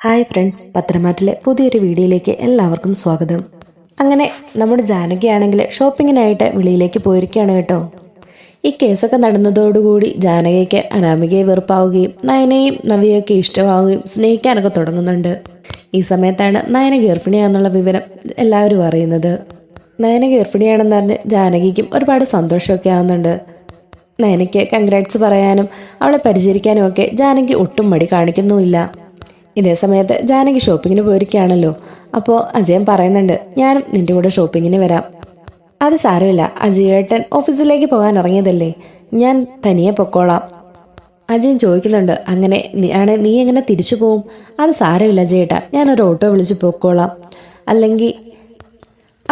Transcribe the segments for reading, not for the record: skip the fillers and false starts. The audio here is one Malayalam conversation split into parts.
ഹായ് ഫ്രണ്ട്സ്, പത്രമാറ്റിലെ പുതിയൊരു വീഡിയോയിലേക്ക് എല്ലാവർക്കും സ്വാഗതം. അങ്ങനെ നമ്മുടെ ജാനകിയാണെങ്കിൽ ഷോപ്പിങ്ങിനായിട്ട് വെളിയിലേക്ക് പോയിരിക്കുകയാണ് കേട്ടോ. ഈ കേസൊക്കെ നടന്നതോടുകൂടി ജാനകിക്ക് അനാമികയെ വെറുപ്പാവുകയും നയനയും നവിയൊക്കെ ഇഷ്ടമാവുകയും സ്നേഹിക്കാനൊക്കെ തുടങ്ങുന്നുണ്ട്. ഈ സമയത്താണ് നയന ഗർഭിണിയാണെന്നുള്ള വിവരം എല്ലാവരും അറിയുന്നത്. നയന ഗർഭിണിയാണെന്ന് പറഞ്ഞ് ജാനകിക്കും ഒരുപാട് സന്തോഷമൊക്കെ ആവുന്നുണ്ട്. നയനയ്ക്ക് കൺഗ്രാറ്റ്സ് പറയാനും അവളെ പരിചരിക്കാനും ഒക്കെ ജാനകി ഒട്ടും മടി കാണിക്കുന്നുമില്ല. ഇതേ സമയത്ത് ജാനകി ഷോപ്പിങ്ങിന് പോയിരിക്കുകയാണല്ലോ. അപ്പോൾ അജയൻ പറയുന്നുണ്ട്, ഞാനും നിന്റെ കൂടെ ഷോപ്പിങ്ങിന് വരാം. അത് സാരമില്ല, അജയേട്ടൻ ഓഫീസിലേക്ക് പോകാൻ ഇറങ്ങിയതല്ലേ, ഞാൻ തനിയെ പൊക്കോളാം. അജയൻ ചോദിക്കുന്നുണ്ട്, അങ്ങനെ നീ എങ്ങനെ തിരിച്ചു പോവും? അത് സാരമില്ല അജയേട്ടാ, ഞാനൊരു ഓട്ടോ വിളിച്ച് പൊക്കോളാം. അല്ലെങ്കിൽ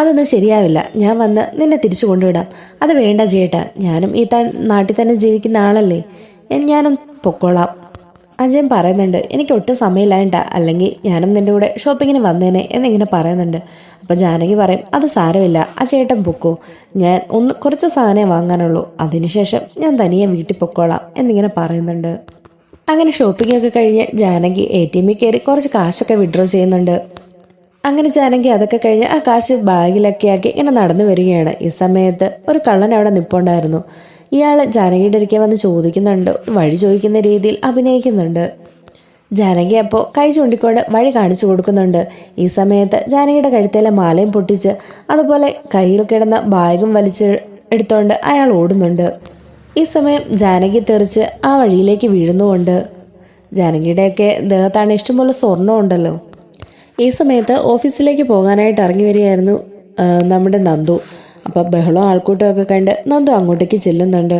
അതൊന്നും ശരിയാവില്ല, ഞാൻ വന്ന് നിന്നെ തിരിച്ചു കൊണ്ടുവിടാം. അത് വേണ്ട അജയേട്ടാ, ഞാനും ഈ നാട്ടിൽ തന്നെ ജീവിക്കുന്ന ആളല്ലേ, ഞാനും പൊക്കോളാം. അജയൻ പറയുന്നുണ്ട്, എനിക്ക് ഒട്ടും സമയമില്ലായിട്ടാ, അല്ലെങ്കിൽ ഞാനും നിൻ്റെ കൂടെ ഷോപ്പിങ്ങിന് വന്നേനെ എന്നിങ്ങനെ പറയുന്നുണ്ട്. അപ്പോൾ ജാനകി പറയും, അത് സാരമില്ല അജയേട്ടൻ പൊക്കോ, ഞാൻ കുറച്ച് സാധനമേ വാങ്ങാനുള്ളൂ, അതിനുശേഷം ഞാൻ തനിയെ വീട്ടിൽ പൊക്കോളാം എന്നിങ്ങനെ പറയുന്നുണ്ട്. അങ്ങനെ ഷോപ്പിംഗ് ഒക്കെ കഴിഞ്ഞ് ജാനകി ATM കയറി കുറച്ച് കാശൊക്കെ വിഡ്രോ ചെയ്യുന്നുണ്ട്. അങ്ങനെ ജാനകി അതൊക്കെ കഴിഞ്ഞ് ആ കാശ് ബാഗിലൊക്കെ ആക്കി ഇങ്ങനെ നടന്നു വരികയാണ്. ഈ സമയത്ത് ഒരു കള്ളൻ അവിടെ നിൽപ്പുണ്ടായിരുന്നു. ഇയാൾ ജാനകിയുടെ അടുക്കെ വന്ന് ചോദിക്കുന്നുണ്ട്, വഴി ചോദിക്കുന്ന രീതിയിൽ അഭിനയിക്കുന്നുണ്ട്. ജാനകി അപ്പോൾ കൈ ചൂണ്ടിക്കൊണ്ട് വഴി കാണിച്ചു കൊടുക്കുന്നുണ്ട്. ഈ സമയത്ത് ജാനകിയുടെ കഴുത്തേലെ മാലയും പൊട്ടിച്ച് അതുപോലെ കയ്യിൽ കിടന്ന ബാഗും വലിച്ച് എടുത്തുകൊണ്ട് അയാൾ ഓടുന്നുണ്ട്. ഈ സമയം ജാനകി തെറിച്ച് ആ വഴിയിലേക്ക് വീഴുന്നുമുണ്ട്. ജാനകിയുടെയൊക്കെ ദേഹത്താണ് ഇഷ്ടംപോലെ സ്വർണ്ണം ഉണ്ടല്ലോ. ഈ സമയത്ത് ഓഫീസിലേക്ക് പോകാനായിട്ട് ഇറങ്ങി വരികയായിരുന്നു നമ്മുടെ നന്ദു. അപ്പോൾ ബഹളവും ആൾക്കൂട്ടവും ഒക്കെ കണ്ട് നന്ദു അങ്ങോട്ടേക്ക് ചെല്ലുന്നുണ്ട്.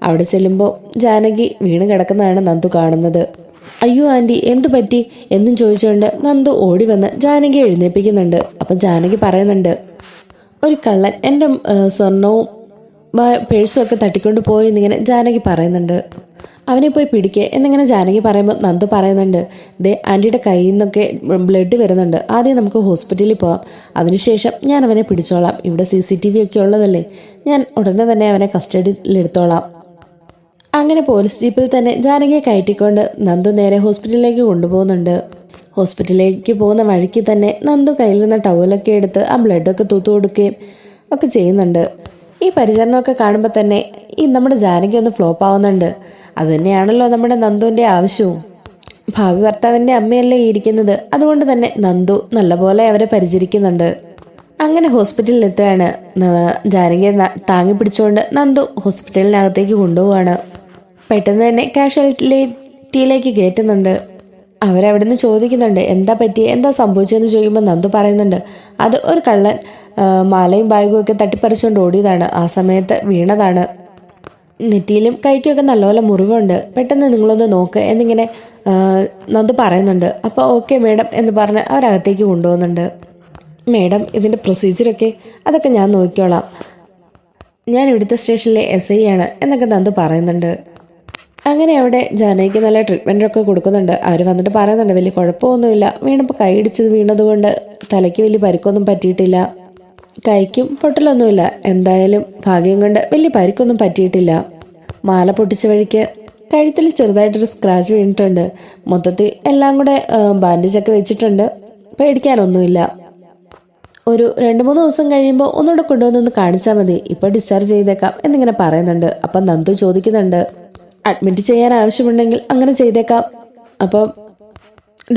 അവിടെ ചെല്ലുമ്പോൾ ജാനകി വീണ് കിടക്കുന്നതാണ് നന്ദു കാണുന്നത്. അയ്യോ ആൻറ്റി, എന്തു പറ്റി എന്നും ചോദിച്ചുകൊണ്ട് നന്ദു ഓടി വന്ന് ജാനകിയെ എഴുന്നേൽപ്പിക്കുന്നുണ്ട്. അപ്പം ജാനകി പറയുന്നുണ്ട്, ഒരു കള്ളൻ എൻ്റെ സ്വർണവും പേഴ്സും ഒക്കെ തട്ടിക്കൊണ്ട് പോയി എന്നിങ്ങനെ ജാനകി പറയുന്നുണ്ട്. അവനെ പോയി പിടിക്കുക എന്നിങ്ങനെ ജാനകി പറയുമ്പോൾ നന്ദു പറയുന്നുണ്ട്, ദേ ആൻറ്റിയുടെ കയ്യിൽ നിന്നൊക്കെ ബ്ലഡ് വരുന്നുണ്ട്, ആദ്യം നമുക്ക് ഹോസ്പിറ്റലിൽ പോവാം, അതിനുശേഷം ഞാൻ അവനെ പിടിച്ചോളാം, ഇവിടെ CCTV ഒക്കെ ഉള്ളതല്ലേ, ഞാൻ ഉടനെ തന്നെ അവനെ കസ്റ്റഡിയിലെടുത്തോളാം. അങ്ങനെ പോലീസ് ജീപ്പിൽ തന്നെ ജാനകിയെ കയറ്റിക്കൊണ്ട് നന്ദു നേരെ ഹോസ്പിറ്റലിലേക്ക് കൊണ്ടുപോകുന്നുണ്ട്. ഹോസ്പിറ്റലിലേക്ക് പോകുന്ന വഴിക്ക് തന്നെ നന്ദു കയ്യിൽ നിന്ന് ടവലൊക്കെ എടുത്ത് ആ ബ്ലഡൊക്കെ തൂത്തു കൊടുക്കുകയും ഒക്കെ ചെയ്യുന്നുണ്ട്. ഈ പരിചരണമൊക്കെ കാണുമ്പോൾ തന്നെ നമ്മുടെ ജാനകി ഒന്ന് ഫ്ലോപ്പ് ആവുന്നുണ്ട്. അതുതന്നെയാണല്ലോ നമ്മുടെ നന്ദുവിൻ്റെ ആവശ്യവും. ഭാവി ഭർത്താവിൻ്റെ അമ്മയല്ലേ ഇരിക്കുന്നത്, അതുകൊണ്ട് തന്നെ നന്ദു നല്ലപോലെ അവരെ പരിചരിക്കുന്നുണ്ട്. അങ്ങനെ ഹോസ്പിറ്റലിൽ എത്തുകയാണ്. ജാനകിയെ താങ്ങി പിടിച്ചുകൊണ്ട് നന്ദു ഹോസ്പിറ്റലിനകത്തേക്ക് കൊണ്ടുപോവാണ്. പെട്ടെന്ന് തന്നെ കാഷ്വാലിറ്റിയിലേക്ക് കയറ്റുന്നുണ്ട്. അവരവിടെ നിന്ന് ചോദിക്കുന്നുണ്ട്, എന്താ പറ്റി, എന്താ സംഭവിച്ചതെന്ന് ചോദിക്കുമ്പോൾ നന്ദു പറയുന്നുണ്ട്, അത് ഒരു കള്ളൻ മാലയും ബാഗും ഒക്കെ തട്ടിപ്പറിച്ചുകൊണ്ട് ഓടിയതാണ്, ആ സമയത്ത് വീണതാണ്, നെറ്റിയിലും കൈക്കൊക്കെ നല്ലപോലെ മുറിവുണ്ട്, പെട്ടെന്ന് നിങ്ങളൊന്ന് നോക്ക് എന്നിങ്ങനെ നന്ദു പറയുന്നുണ്ട്. അപ്പോൾ ഓക്കെ മേഡം എന്ന് പറഞ്ഞ് അവരകത്തേക്ക് കൊണ്ടുപോകുന്നുണ്ട്. മേഡം, ഇതിൻ്റെ പ്രൊസീജിയറൊക്കെ അതൊക്കെ ഞാൻ നോക്കിക്കോളാം, ഞാൻ ഇവിടുത്തെ സ്റ്റേഷനിലെ SI ആണ് എന്നൊക്കെ നന്ദു പറയുന്നുണ്ട്. അങ്ങനെ അവിടെ ജാനകിക്ക് നല്ല ട്രീറ്റ്മെൻറ്റൊക്കെ കൊടുക്കുന്നുണ്ട്. അവർ വന്നിട്ട് പറയുന്നുണ്ട്, വലിയ കുഴപ്പമൊന്നുമില്ല, വീണപ്പോൾ കൈ ഇടിച്ചത് വീണതുകൊണ്ട് തലയ്ക്ക് വലിയ പരിക്കൊന്നും പറ്റിയിട്ടില്ല, കൈക്കും പൊട്ടലൊന്നുമില്ല, എന്തായാലും ഭാഗ്യം കൊണ്ട് വലിയ പരിക്കൊന്നും പറ്റിയിട്ടില്ല. മാല പൊട്ടിച്ച വഴിക്ക് കഴുത്തിൽ ചെറുതായിട്ടൊരു സ്ക്രാച്ച് വീണിട്ടുണ്ട്, മൊത്തത്തിൽ എല്ലാം കൂടെ ബാൻഡേജൊക്കെ വെച്ചിട്ടുണ്ട്, പേടിക്കാനൊന്നുമില്ല, ഒരു 2-3 ദിവസം കഴിയുമ്പോൾ ഒന്നുകൂടെ കൊണ്ടുവന്നൊന്ന് കാണിച്ചാൽ മതി, ഇപ്പോൾ ഡിസ്ചാർജ് ചെയ്തേക്കാം എന്നിങ്ങനെ പറയുന്നുണ്ട്. അപ്പം നന്ദു ചോദിക്കുന്നുണ്ട്, അഡ്മിറ്റ് ചെയ്യാൻ ആവശ്യമുണ്ടെങ്കിൽ അങ്ങനെ ചെയ്തേക്കാം. അപ്പം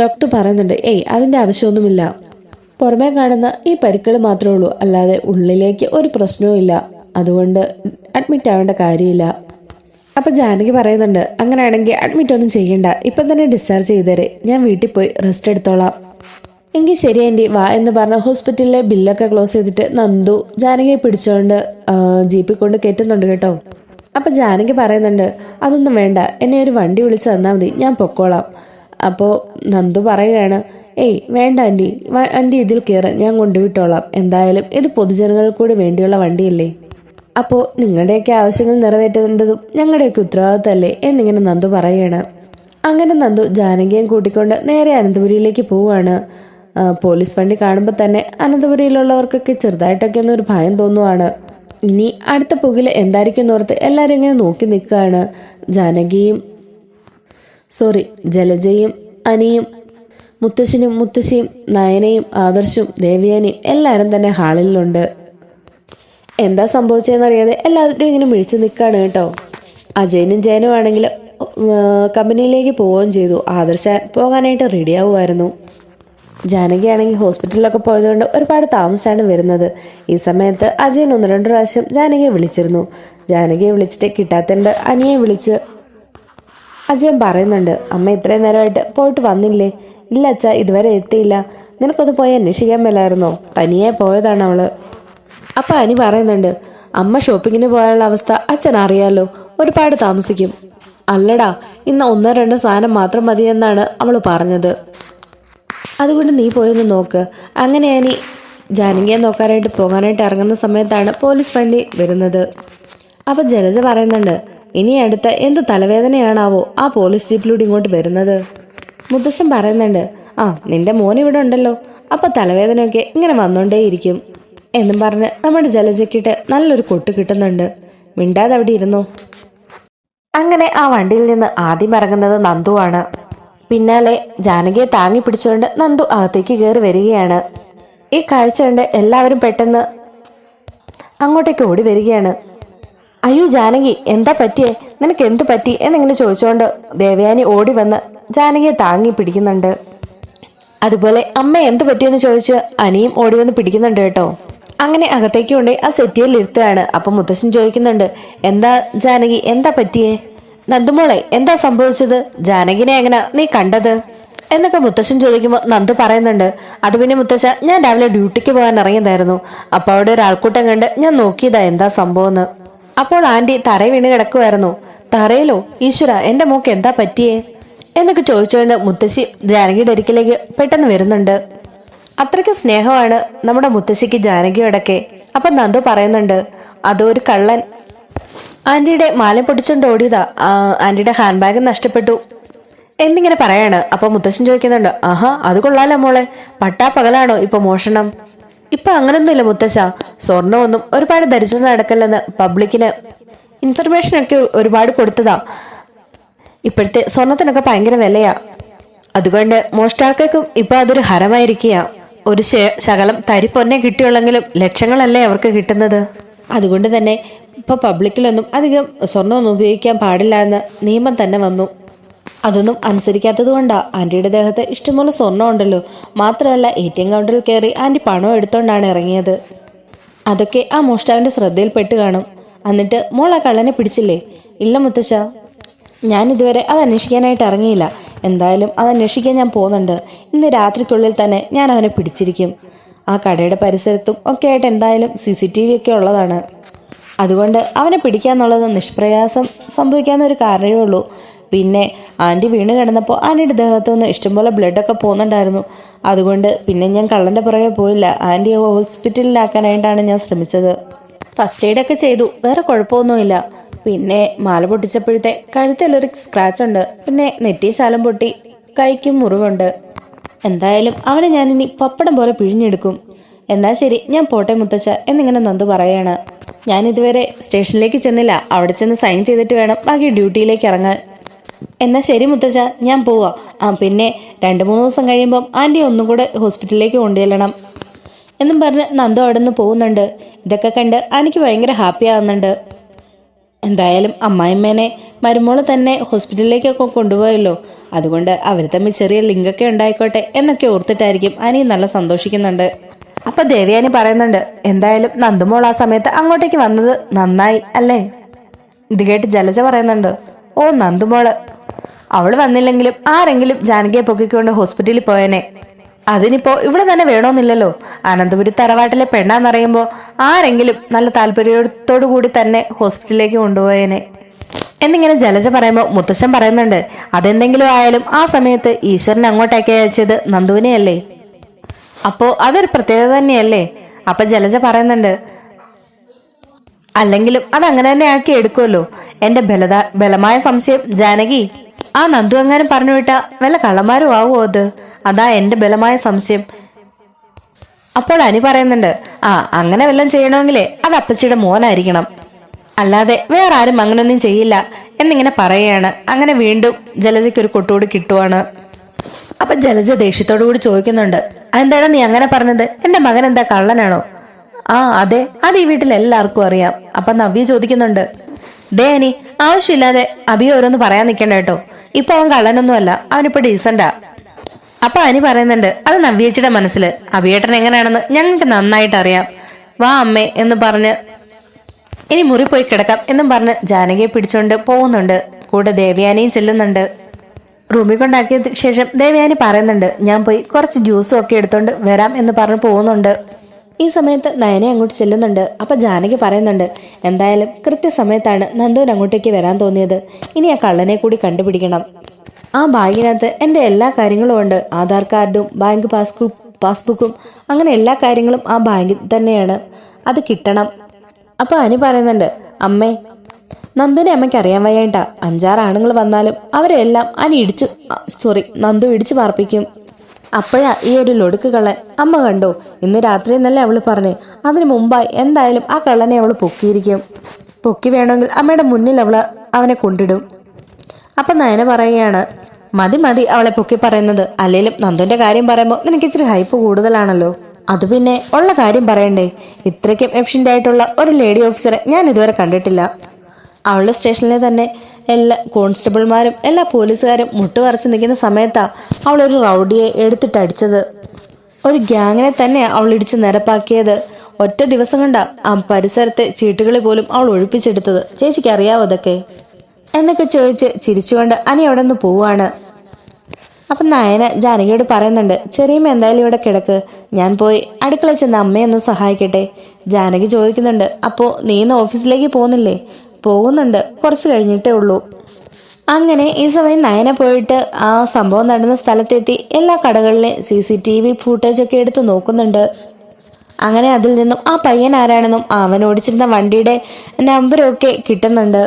ഡോക്ടർ പറയുന്നുണ്ട്, അതിൻ്റെ ആവശ്യമൊന്നുമില്ല, പുറമേ കാണുന്ന ഈ പരിക്കുകൾ മാത്രമേ ഉള്ളൂ, അല്ലാതെ ഉള്ളിലേക്ക് ഒരു പ്രശ്നവും ഇല്ല, അതുകൊണ്ട് അഡ്മിറ്റ് ആവേണ്ട കാര്യമില്ല. അപ്പം ജാനകി പറയുന്നുണ്ട്, അങ്ങനെയാണെങ്കിൽ അഡ്മിറ്റ് ഒന്നും ചെയ്യണ്ട, ഇപ്പം തന്നെ ഡിസ്ചാർജ് ചെയ്തേരെ, ഞാൻ വീട്ടിൽ പോയി റെസ്റ്റ് എടുത്തോളാം. എങ്കിൽ ശരി ആൻറ്റി, വാ എന്ന് പറഞ്ഞ് ഹോസ്പിറ്റലിലെ ബില്ലൊക്കെ ക്ലോസ് ചെയ്തിട്ട് നന്ദു ജാനകിയെ പിടിച്ചുകൊണ്ട് ജീപ്പിൽ കൊണ്ട് കയറ്റുന്നുണ്ട് കേട്ടോ. അപ്പം ജാനകി പറയുന്നുണ്ട്, അതൊന്നും വേണ്ട, എന്നെ ഒരു വണ്ടി വിളിച്ച് തന്നാൽ മതി, ഞാൻ പൊക്കോളാം. അപ്പോൾ നന്ദു പറയുകയാണ്, വേണ്ട ആൻറ്റി, ആൻറ്റി ഇതിൽ കയറി, ഞാൻ കൊണ്ടുവിട്ടോളാം, എന്തായാലും ഇത് പൊതുജനങ്ങൾക്ക് കൂടി വേണ്ടിയുള്ള വണ്ടിയല്ലേ, അപ്പോൾ നിങ്ങളുടെയൊക്കെ ആവശ്യങ്ങൾ നിറവേറ്റേണ്ടതും ഞങ്ങളുടെയൊക്കെ ഉത്തരവാദിത്തമല്ലേ എന്നിങ്ങനെ നന്ദു പറയുകയാണ്. അങ്ങനെ നന്ദു ജാനകിയും കൂട്ടിക്കൊണ്ട് നേരെ അനന്തപുരിയിലേക്ക് പോവുകയാണ്. പോലീസ് വണ്ടി കാണുമ്പോൾ തന്നെ അനന്തപുരിയിലുള്ളവർക്കൊക്കെ ചെറുതായിട്ടൊക്കെ ഒന്നൊരു ഭയം തോന്നുവാണ്. ഇനി അടുത്ത പുകിൽ എന്തായിരിക്കും ഓർത്ത് എല്ലാവരും ഇങ്ങനെ നോക്കി നിൽക്കുകയാണ്. ജലജയും അനിയും മുത്തശ്ശനും മുത്തശ്ശിയും നയനയും ആദർശും ദേവയാനിയും എല്ലാവരും തന്നെ ഹാളിലുണ്ട്. എന്താ സംഭവിച്ചതെന്നറിയാതെ എല്ലാവരും ഇങ്ങനെ മിഴിച്ചു നിൽക്കുകയാണ് കേട്ടോ. അജയനും ജയനും ആണെങ്കിൽ കമ്പനിയിലേക്ക് പോവുകയും ചെയ്തു. ആദർശ പോകാനായിട്ട് റെഡിയാവുമായിരുന്നു. ജാനകിയാണെങ്കിൽ ഹോസ്പിറ്റലിലൊക്കെ പോയതുകൊണ്ട് ഒരുപാട് താമസിച്ചാണ് വരുന്നത്. ഈ സമയത്ത് അജയൻ 1-2 പ്രാവശ്യം ജാനകിയെ വിളിച്ചിരുന്നു. ജാനകിയെ വിളിച്ചിട്ട് കിട്ടാത്തതുകൊണ്ട് അനിയെ വിളിച്ച് അജയൻ പറയുന്നുണ്ട്, അമ്മ ഇത്രയും നേരമായിട്ട് പോയിട്ട് വന്നില്ലേ? ഇല്ല അച്ഛാ, ഇതുവരെ എത്തിയില്ല. നിനക്കൊന്ന് പോയി അന്വേഷിക്കാൻ മേലായിരുന്നോ? തനിയെ പോയതാണ് അവള്. അപ്പം അനി പറയുന്നുണ്ട്, അമ്മ ഷോപ്പിങ്ങിന് പോയാലുള്ള അവസ്ഥ അച്ഛൻ അറിയാലോ, ഒരുപാട് താമസിക്കും. അല്ലടാ, ഇന്ന് 1-2 സാധനം മാത്രം മതിയെന്നാണ് അവൾ പറഞ്ഞത്. അതുകൊണ്ട് നീ പോയൊന്ന് നോക്ക്. അങ്ങനെ അനി ജാനകിയെ നോക്കാനായിട്ട് പോകാനായിട്ട് ഇറങ്ങുന്ന സമയത്താണ് പോലീസ് വണ്ടി വരുന്നത്. അപ്പം ജലജ പറയുന്നുണ്ട്, ഇനി അടുത്ത എന്ത് തലവേദനയാണാവോ ആ പോലീസ് ജീപ്പിലൂടെ ഇങ്ങോട്ട് വരുന്നത്. മുത്തശ്ശൻ പറയുന്നുണ്ട്, ആ നിന്റെ മോൻ ഇവിടെ ഉണ്ടല്ലോ, അപ്പം തലവേദനയൊക്കെ ഇങ്ങനെ വന്നുകൊണ്ടേയിരിക്കും എന്നും പറഞ്ഞ് നമ്മുടെ ജലജയ്ക്കിട്ട് നല്ലൊരു കൊട്ട് കിട്ടുന്നുണ്ട്. മിണ്ടാതെ അവിടെ ഇരുന്നു. അങ്ങനെ ആ വണ്ടിയിൽ നിന്ന് ആദ്യം ഇറങ്ങുന്നത് നന്ദുവാണ്. പിന്നാലെ ജാനകിയെ താങ്ങി പിടിച്ചുകൊണ്ട് നന്ദു അകത്തേക്ക് കയറി വരികയാണ്. ഈ കാഴ്ച കണ്ട് എല്ലാവരും പെട്ടെന്ന് അങ്ങോട്ടേക്ക് ഓടി വരികയാണ്. അയ്യോ ജാനകി, എന്താ പറ്റിയേ? നിനക്ക് എന്തു പറ്റി എന്നിങ്ങനെ ചോദിച്ചുകൊണ്ട് ദേവയാനി ഓടി വന്ന് ജാനകിയെ താങ്ങി പിടിക്കുന്നുണ്ട്. അതുപോലെ അമ്മ എന്ത് പറ്റിയെന്ന് ചോദിച്ച് അനിയും ഓടി വന്ന് പിടിക്കുന്നുണ്ട് കേട്ടോ. അങ്ങനെ അകത്തേക്ക് കൊണ്ട് ആ സെറ്റിയിൽ ഇരുത്തുകയാണ്. അപ്പം മുത്തശ്ശൻ ചോദിക്കുന്നുണ്ട്, എന്താ ജാനകി, എന്താ പറ്റിയേ? നന്ദുമോളെ, എന്താ സംഭവിച്ചത്? ജാനകിനെ എങ്ങനെ നീ കണ്ടത് എന്നൊക്കെ മുത്തശ്ശൻ ചോദിക്കുമ്പോൾ നന്ദു പറയുന്നുണ്ട്, അത് പിന്നെ മുത്തശ്ശ, ഞാൻ രാവിലെ ഡ്യൂട്ടിക്ക് പോകാൻ ഇറങ്ങിയതായിരുന്നു. അപ്പോൾ അവിടെ ഒരു ആൾക്കൂട്ടം കണ്ട് ഞാൻ നോക്കിയതാ എന്താ സംഭവം എന്ന്. അപ്പോൾ ആന്റി തറയിൽ വീണ് കിടക്കുമായിരുന്നു. തറയിലോ? ഈശ്വര, എന്റെ മോക്ക് എന്താ പറ്റിയേ എന്നൊക്കെ ചോദിച്ചുകൊണ്ട് മുത്തശ്ശി ജാനകിയുടെ അടുക്കിലേക്ക് പെട്ടെന്ന് വരുന്നുണ്ട്. അത്രയ്ക്ക് സ്നേഹമാണ് നമ്മുടെ മുത്തശ്ശിക്ക് ജാനകിയോടൊക്കെ. അപ്പം നന്ദു പറയുന്നുണ്ട്, അതൊരു കള്ളൻ ആന്റിയുടെ മാല പൊട്ടിച്ചോണ്ട് ഓടിയതാ, ആന്റിയുടെ ഹാൻഡ് ബാഗ് നഷ്ടപ്പെട്ടു എന്നിങ്ങനെ പറയാണ്. അപ്പൊ മുത്തശ്ശൻ ചോദിക്കുന്നുണ്ട്, ആഹാ അത് കൊള്ളാലോ മോളെ, പട്ടാ പകലാണോ ഇപ്പൊ മോഷണം? ഇപ്പൊ അങ്ങനൊന്നുമില്ല മുത്തശ്ശ, സ്വർണ്ണമൊന്നും ഒരുപാട് ധരിച്ചു നടക്കല്ലെന്ന് പബ്ലിക്കിന് ഇൻഫർമേഷൻ ഒക്കെ ഒരുപാട് കൊടുത്തതാ. ഇപ്പോഴത്തെ സ്വർണത്തിനൊക്കെ ഭയങ്കര വിലയാ. അതുകൊണ്ട് മോഷ്ടാക്കൾക്കും ഇപ്പൊ അതൊരു ഹരമായിരിക്കുക. ഒരു ശകലം തരി പൊന്നെ കിട്ടിയുള്ളെങ്കിലും ലക്ഷങ്ങളല്ലേ അവർക്ക് കിട്ടുന്നത്. അതുകൊണ്ട് തന്നെ ഇപ്പൊ പബ്ലിക്കിലൊന്നും അധികം സ്വർണ്ണമൊന്നും ഉപയോഗിക്കാൻ പാടില്ല എന്ന് നിയമം തന്നെ വന്നു. അതൊന്നും അനുസരിക്കാത്തത് കൊണ്ടാ ആന്റിയുടെ ദേഹത്ത് ഇഷ്ടംപോലെ സ്വർണ്ണം ഉണ്ടല്ലോ. മാത്രമല്ല ATM കൗണ്ടറിൽ കയറി ആന്റി പണം എടുത്തോണ്ടാണ് ഇറങ്ങിയത്. അതൊക്കെ ആ മോഷ്ടാവിന്റെ ശ്രദ്ധയിൽപ്പെട്ട് കാണും. എന്നിട്ട് മോൾ ആ കള്ളനെ പിടിച്ചില്ലേ? ഇല്ല മുത്തശ്ശ, ഞാൻ ഇതുവരെ അത് അന്വേഷിക്കാനായിട്ട് ഇറങ്ങിയില്ല. എന്തായാലും അത് അന്വേഷിക്കാൻ ഞാൻ പോകുന്നുണ്ട്. ഇന്ന് രാത്രിക്കുള്ളിൽ തന്നെ ഞാൻ അവനെ പിടിച്ചിരിക്കും. ആ കടയുടെ പരിസരത്തും ഒക്കെ ആയിട്ട് എന്തായാലും CCTV ഒക്കെ ഉള്ളതാണ്. അതുകൊണ്ട് അവനെ പിടിക്കാന്നുള്ളത് നിഷ്പ്രയാസം സംഭവിക്കാവുന്ന ഒരു കാരണമേ ഉള്ളൂ. പിന്നെ ആന്റി വീണ് കിടന്നപ്പോൾ ആന്റിയുടെ ദേഹത്തു നിന്ന് ഇഷ്ടംപോലെ ബ്ലഡൊക്കെ പോകുന്നുണ്ടായിരുന്നു. അതുകൊണ്ട് പിന്നെ ഞാൻ കള്ളൻ്റെ പുറകെ പോയില്ല. ആന്റിയെ ഹോസ്പിറ്റലിലാക്കാനായിട്ടാണ് ഞാൻ ശ്രമിച്ചത്. ഫസ്റ്റ് എയ്ഡൊക്കെ ചെയ്തു, വേറെ കുഴപ്പമൊന്നുമില്ല. പിന്നെ മാല പൊട്ടിച്ചപ്പോഴത്തെ കഴുത്തിലൊരു സ്ക്രാച്ച് ഉണ്ട്. പിന്നെ നെറ്റി ശാലം പൊട്ടി, കൈക്കും മുറിവുണ്ട്. എന്തായാലും അവനെ ഞാനിനി പപ്പടം പോലെ പിഴിഞ്ഞെടുക്കും. എന്നാ ശരി, ഞാൻ പോട്ടെ മുത്തശ്ശ എന്നിങ്ങനെ നന്ദു പറയാണ്. ഞാൻ ഇതുവരെ സ്റ്റേഷനിലേക്ക് ചെന്നില്ല. അവിടെ ചെന്ന് സൈൻ ചെയ്തിട്ട് വേണം ബാക്കി ഡ്യൂട്ടിയിലേക്ക് ഇറങ്ങാൻ. എന്നാ ശരി മുത്തശ്ശ, ഞാൻ പോവാ. പിന്നെ 2-3 ദിവസം കഴിയുമ്പം ആന്റി ഒന്നും കൂടെ ഹോസ്പിറ്റലിലേക്ക് കൊണ്ടുചെല്ലണം എന്നും പറഞ്ഞ് നന്ദു അവിടെ നിന്ന് പോകുന്നുണ്ട്. ഇതൊക്കെ കണ്ട് എനിക്ക് ഭയങ്കര ഹാപ്പി ആവുന്നുണ്ട്. എന്തായാലും അമ്മായിമ്മേനെ മരുമോള് തന്നെ ഹോസ്പിറ്റലിലേക്കൊക്കെ കൊണ്ടുപോയല്ലോ. അതുകൊണ്ട് അവർ തമ്മിൽ ചെറിയ ലിങ്കൊക്കെ ഉണ്ടായിക്കോട്ടെ എന്നൊക്കെ ഓർത്തിട്ടായിരിക്കും അനി നല്ല സന്തോഷിക്കുന്നുണ്ട്. അപ്പൊ ദേവയാനി പറയുന്നുണ്ട്, എന്തായാലും നന്ദുമോൾ ആ സമയത്ത് അങ്ങോട്ടേക്ക് വന്നത് നന്നായി അല്ലേ? ഇത് കേട്ട് ജലജ പറയുന്നുണ്ട്, ഓ നന്ദുമോള്, അവള് വന്നില്ലെങ്കിലും ആരെങ്കിലും ജാനകിയെ പൊക്കിക്കൊണ്ട് ഹോസ്പിറ്റലിൽ പോയേനെ. അതിനിപ്പോ ഇവിടെ തന്നെ വേണമെന്നില്ലല്ലോ. അനന്തപുരി തറവാട്ടിലെ പെണ്ണാന്നറിയുമ്പോ ആരെങ്കിലും നല്ല താല്പര്യത്തോടു കൂടി തന്നെ ഹോസ്പിറ്റലിലേക്ക് കൊണ്ടുപോയേനെ എന്നിങ്ങനെ ജലജ പറയുമ്പോൾ മുത്തശ്ശൻ പറയുന്നുണ്ട്, അതെന്തെങ്കിലും ആയാലും ആ സമയത്ത് ഈശ്വരൻ അങ്ങോട്ടേക്ക് അയച്ചത് നന്ദുവിനെയല്ലേ, അപ്പോ അതൊരു പ്രത്യേകത തന്നെയല്ലേ. അപ്പൊ ജലജ പറയുന്നുണ്ട്, അല്ലെങ്കിലും അതങ്ങനെ തന്നെ ആക്കി എടുക്കുമല്ലോ. എന്റെ ബലമായ സംശയം ജാനകി, ആ നന്ദു എങ്ങാനും പറഞ്ഞു വിട്ട വല്ല കള്ളന്മാരും ആവുമോ അത്? അതാ എന്റെ ബലമായ സംശയം. അപ്പോൾ അനി പറയുന്നുണ്ട്, അങ്ങനെ വല്ലതും ചെയ്യണമെങ്കിലേ അത് അപ്പച്ചിയുടെ മോനായിരിക്കണം, അല്ലാതെ വേറെ ആരും അങ്ങനൊന്നും ചെയ്യില്ല എന്നിങ്ങനെ പറയുകയാണ്. അങ്ങനെ വീണ്ടും ജലജയ്ക്ക് ഒരു കൊട്ടുകൂടി കിട്ടുവാണ്. അപ്പൊ ജലജ ദേഷ്യത്തോടു കൂടി ചോദിക്കുന്നുണ്ട്, അതെന്താണ് നീ അങ്ങനെ പറഞ്ഞത്? എന്റെ മകൻ എന്താ കള്ളനാണോ? ആ അതെ, അത് ഈ വീട്ടിൽ എല്ലാവർക്കും അറിയാം. അപ്പൊ നവ്യ ചോദിക്കുന്നുണ്ട്, ദേ അനി, ആവശ്യമില്ലാതെ അഭി ഓരോന്ന് പറയാൻ നിൽക്കണ്ട കേട്ടോ. ഇപ്പൊ അവൻ കള്ളനൊന്നുമല്ല, അവനിപ്പോ ഡീസന്റാ. അപ്പൊ അനി പറയുന്നുണ്ട്, അത് നവ്യേച്ചിയുടെ മനസ്സിൽ, അഭിയേട്ടൻ എങ്ങനെയാണെന്ന് ഞങ്ങൾക്ക് നന്നായിട്ട് അറിയാം. വാ അമ്മേ എന്ന് പറഞ്ഞ് ഇനി മുറി പോയി കിടക്കാം എന്നും പറഞ്ഞ് ജാനകിയെ പിടിച്ചോണ്ട് പോകുന്നുണ്ട്. കൂടെ ദേവയാനിയും ചെല്ലുന്നുണ്ട്. റൂമിൽ കൊണ്ടാക്കിയ ശേഷം ദേവയാനി പറയുന്നുണ്ട്, ഞാൻ പോയി കുറച്ച് ജ്യൂസും ഒക്കെ എടുത്തോണ്ട് വരാം എന്ന് പറഞ്ഞ് പോകുന്നുണ്ട്. ഈ സമയത്ത് നയനെ അങ്ങോട്ട് ചെല്ലുന്നുണ്ട്. അപ്പൊ ജാനകി പറയുന്നുണ്ട്, എന്തായാലും കൃത്യസമയത്താണ് നന്ദുവിന് അങ്ങോട്ടേക്ക് വരാൻ തോന്നിയത്. ഇനി ആ കള്ളനെ കൂടി കണ്ടുപിടിക്കണം. ആ ബാഗിനകത്ത് എൻ്റെ എല്ലാ കാര്യങ്ങളും ഉണ്ട്, ആധാർ കാർഡും ബാങ്ക് പാസ്ബുക്കും അങ്ങനെ എല്ലാ കാര്യങ്ങളും ആ ബാങ്കിൽ തന്നെയാണ്. അത് കിട്ടണം. അപ്പൊ അനി പറയുന്നുണ്ട്, അമ്മേ, നന്ദുവിനെ അമ്മയ്ക്ക് അറിയാൻ വയ്യായിട്ടാ. 5-6 ആണുങ്ങൾ വന്നാലും അവരെല്ലാം നന്ദു ഇടിച്ചു പാർപ്പിക്കും. അപ്പോഴാ ഈ ഒരു ലൊടുക്ക് കള്ളൻ. അമ്മ കണ്ടോ, ഇന്ന് രാത്രി എന്നല്ലേ അവള് പറഞ്ഞു. അതിനു മുമ്പായി എന്തായാലും ആ കള്ളനെ അവള് പൊക്കിയിരിക്കും. പൊക്കി വേണമെങ്കിൽ അമ്മയുടെ മുന്നിൽ അവനെ കൊണ്ടിടും. അപ്പൊ നയന പറയുകയാണ്, മതി മതി അവളെ പൊക്കി പറയുന്നത്. അല്ലേലും നന്ദുവിന്റെ കാര്യം പറയുമ്പോൾ നിനക്ക് ഇച്ചിരി ഹൈപ്പ് കൂടുതലാണല്ലോ. അത് പിന്നെ ഉള്ള കാര്യം പറയണ്ടേ? ഇത്രയ്ക്കും എഫിഷ്യന്റ് ആയിട്ടുള്ള ഒരു ലേഡി ഓഫീസറെ ഞാൻ ഇതുവരെ കണ്ടിട്ടില്ല. അവളുടെ സ്റ്റേഷനിലെ തന്നെ എല്ലാ കോൺസ്റ്റബിൾമാരും എല്ലാ പോലീസുകാരും മുട്ടുവറച്ച് നിൽക്കുന്ന സമയത്താ അവളൊരു റൗഡിയെ എടുത്തിട്ടടിച്ചത്. ഒരു ഗ്യാങ്ങിനെ തന്നെ അവൾ ഇടിച്ച് നിരപ്പാക്കിയത്. ഒറ്റ ദിവസം കൊണ്ടാ ആ പരിസരത്തെ ചീട്ടുകളി പോലും അവൾ ഒഴിപ്പിച്ചെടുത്തത്. ചേച്ചിക്ക് അറിയാവോ അതൊക്കെ എന്നൊക്കെ ചോദിച്ച് ചിരിച്ചുകൊണ്ട് അനി അവിടെ നിന്ന് പോവാണ്. അപ്പം നയന ജാനകിയോട് പറയുന്നുണ്ട്, ചെറിയമ്മ എന്തായാലും ഇവിടെ കിടക്ക്, ഞാൻ പോയി അടുക്കളയിൽ ചെന്ന് അമ്മയൊന്ന് സഹായിക്കട്ടെ. ജാനകി ചോദിക്കുന്നുണ്ട്, അപ്പോൾ നീ ഇന്ന് ഓഫീസിലേക്ക് പോകുന്നില്ലേ? പോകുന്നുണ്ട്, കുറച്ച് കഴിഞ്ഞിട്ടേ ഉള്ളൂ. അങ്ങനെ ഈ സമയം നയന പോയിട്ട് ആ സംഭവം നടന്ന സ്ഥലത്തെത്തി എല്ലാ കടകളിലെയും CCTV ഫുട്ടേജൊക്കെ എടുത്ത് നോക്കുന്നുണ്ട്. അങ്ങനെ അതിൽ നിന്നും ആ പയ്യൻ ആരാണെന്നും അവൻ ഓടിച്ചിരുന്ന വണ്ടിയുടെ നമ്പരും ഒക്കെ കിട്ടുന്നുണ്ട്.